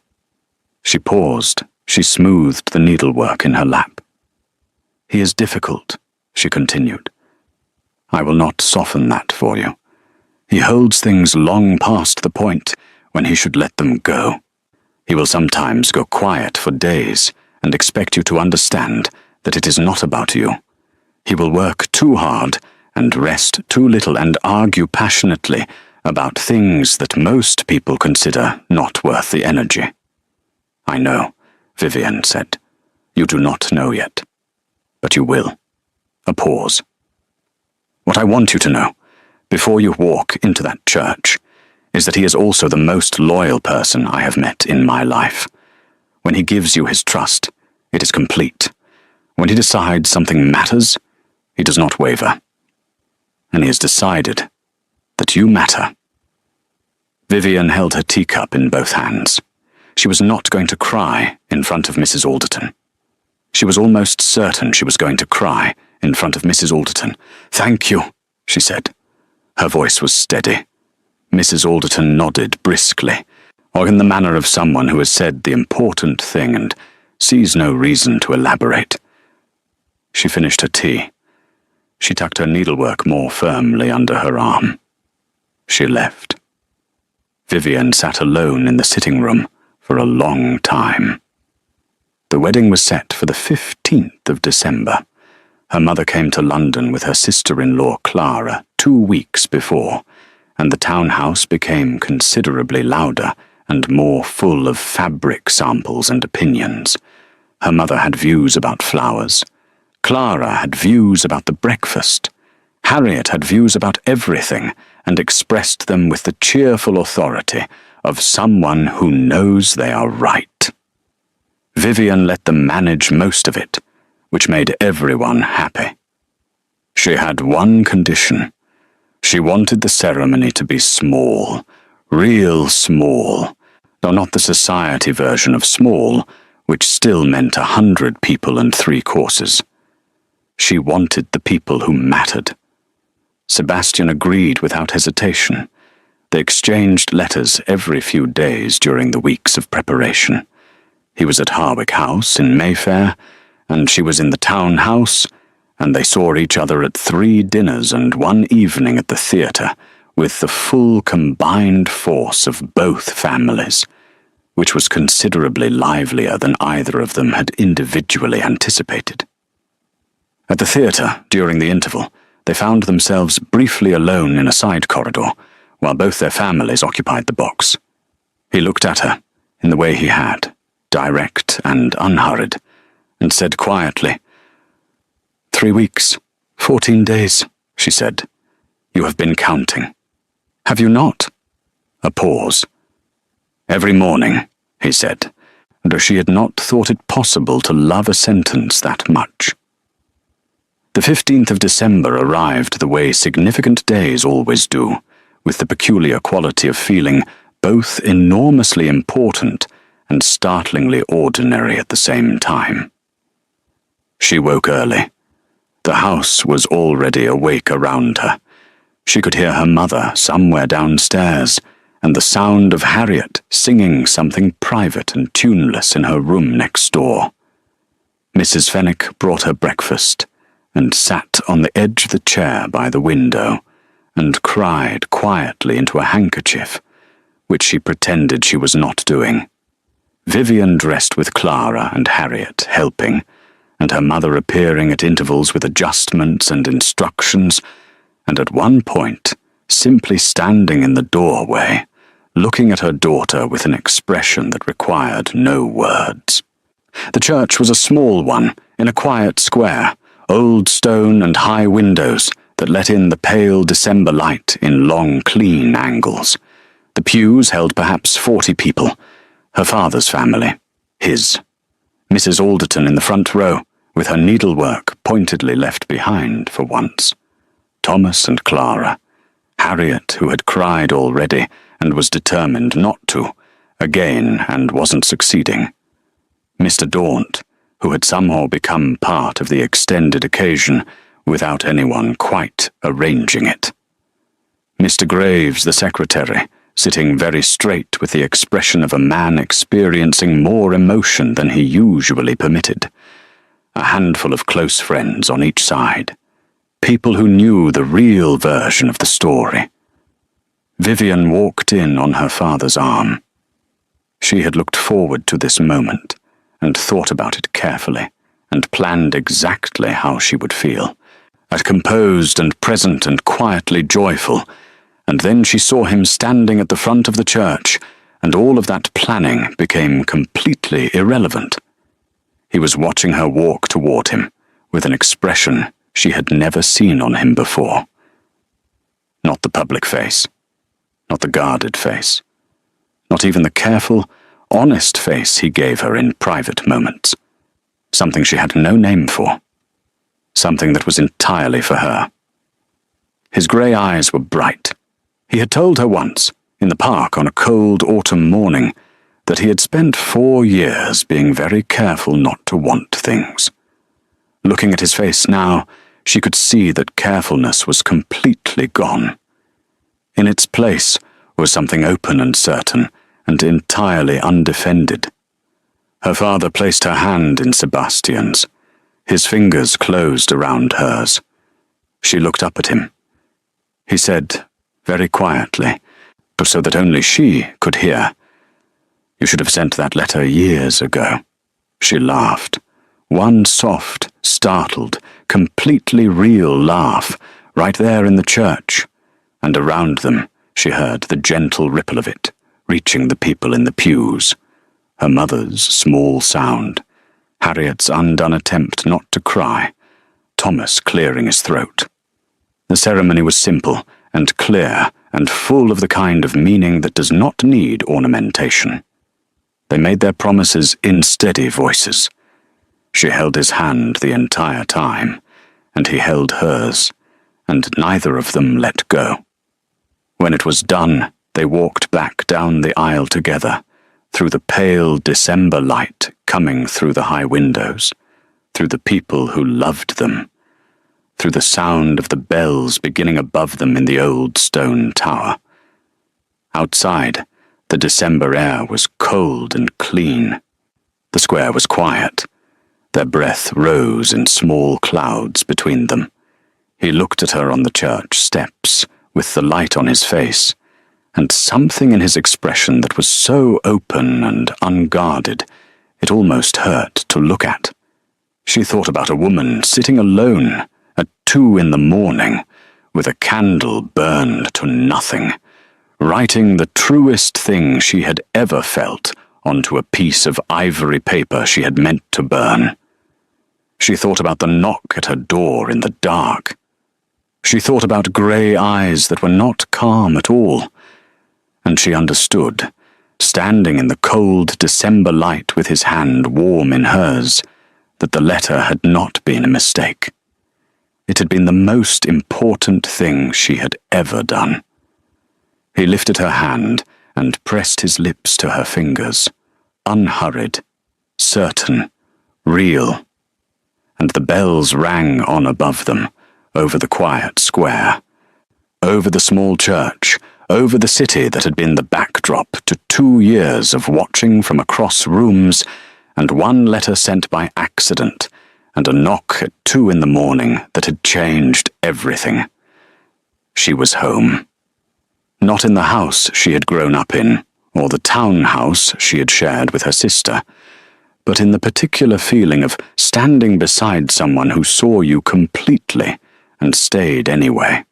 She paused. She smoothed the needlework in her lap. "He is difficult," she continued. "I will not soften that for you. He holds things long past the point when he should let them go. He will sometimes go quiet for days and expect you to understand that it is not about you. He will work too hard and rest too little and argue passionately about things that most people consider not worth the energy." "I know," Vivian said. "You do not know yet. But you will." A pause. "What I want you to know, before you walk into that church, is that he is also the most loyal person I have met in my life. When he gives you his trust, it is complete. When he decides something matters, he does not waver. And he has decided that you matter." Vivian held her teacup in both hands. She was not going to cry in front of Mrs. Alderton. She was almost certain she was going to cry in front of Mrs. Alderton. "Thank you," she said. Her voice was steady. Mrs. Alderton nodded briskly, or in the manner of someone who has said the important thing and sees no reason to elaborate. She finished her tea. She tucked her needlework more firmly under her arm. She left. Vivian sat alone in the sitting room for a long time. The wedding was set for the 15th of December. Her mother came to London with her sister-in-law Clara 2 weeks before, and the townhouse became considerably louder and more full of fabric samples and opinions. Her mother had views about flowers. Clara had views about the breakfast. Harriet had views about everything and expressed them with the cheerful authority of someone who knows they are right. Vivian let them manage most of it, which made everyone happy. She had one condition. She wanted the ceremony to be small, real small, though not the society version of small, which still meant 100 people and 3 courses. She wanted the people who mattered. Sebastian agreed without hesitation. They exchanged letters every few days during the weeks of preparation. He was at Harwick House in Mayfair, and she was in the town house, and they saw each other at 3 dinners and 1 evening at the theatre, with the full combined force of both families, which was considerably livelier than either of them had individually anticipated. At the theatre, during the interval, they found themselves briefly alone in a side corridor, while both their families occupied the box. He looked at her, in the way he had, direct and unhurried, and said quietly, "3 weeks, 14 days, she said. You have been counting. Have you not?" A pause. "Every morning," he said, and she had not thought it possible to love a sentence that much. The 15th of December arrived the way significant days always do, with the peculiar quality of feeling both enormously important and startlingly ordinary at the same time. She woke early. The house was already awake around her. She could hear her mother somewhere downstairs, and the sound of Harriet singing something private and tuneless in her room next door. Mrs. Fenwick brought her breakfast, and sat on the edge of the chair by the window, and cried quietly into a handkerchief, which she pretended she was not doing. Vivian dressed with Clara and Harriet helping, and her mother appearing at intervals with adjustments and instructions, and at one point simply standing in the doorway, looking at her daughter with an expression that required no words. The church was a small one, in a quiet square, old stone and high windows that let in the pale December light in long, clean angles. The pews held perhaps 40 people, her father's family, his. Mrs. Alderton in the front row, with her needlework pointedly left behind for once. Thomas and Clara, Harriet, who had cried already and was determined not to, again and wasn't succeeding. Mr. Daunt, who had somehow become part of the extended occasion without anyone quite arranging it. Mr. Graves, the secretary, sitting very straight with the expression of a man experiencing more emotion than he usually permitted. A handful of close friends on each side, people who knew the real version of the story. Vivian walked in on her father's arm. She had looked forward to this moment, and thought about it carefully, and planned exactly how she would feel, as composed and present and quietly joyful, and then she saw him standing at the front of the church, and all of that planning became completely irrelevant. He was watching her walk toward him, with an expression she had never seen on him before. Not the public face, not the guarded face, not even the careful, honest face he gave her in private moments. Something she had no name for. Something that was entirely for her. His grey eyes were bright. He had told her once, in the park on a cold autumn morning, that he had spent 4 years being very careful not to want things. Looking at his face now, she could see that carefulness was completely gone. In its place was something open and certain, and entirely undefended. Her father placed her hand in Sebastian's. His fingers closed around hers. She looked up at him. He said, very quietly, but so that only she could hear, "You should have sent that letter years ago." She laughed. One soft, startled, completely real laugh, right there in the church, and around them she heard the gentle ripple of it, reaching the people in the pews. Her mother's small sound, Harriet's undone attempt not to cry, Thomas clearing his throat. The ceremony was simple and clear and full of the kind of meaning that does not need ornamentation. They made their promises in steady voices. She held his hand the entire time, and he held hers, and neither of them let go. When it was done, they walked back down the aisle together, through the pale December light coming through the high windows, through the people who loved them, through the sound of the bells beginning above them in the old stone tower. Outside, the December air was cold and clean. The square was quiet. Their breath rose in small clouds between them. He looked at her on the church steps, with the light on his face, and something in his expression that was so open and unguarded, it almost hurt to look at. She thought about a woman sitting alone at 2 a.m, with a candle burned to nothing, writing the truest thing she had ever felt onto a piece of ivory paper she had meant to burn. She thought about the knock at her door in the dark. She thought about grey eyes that were not calm at all, and she understood, standing in the cold December light with his hand warm in hers, that the letter had not been a mistake. It had been the most important thing she had ever done. He lifted her hand and pressed his lips to her fingers, unhurried, certain, real, and the bells rang on above them, over the quiet square, over the small church, over the city that had been the backdrop to 2 years of watching from across rooms, and one letter sent by accident, and a knock at 2 a.m. that had changed everything. She was home. Not in the house she had grown up in, or the townhouse she had shared with her sister, but in the particular feeling of standing beside someone who saw you completely and stayed anyway.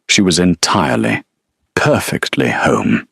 She was entirely, perfectly home.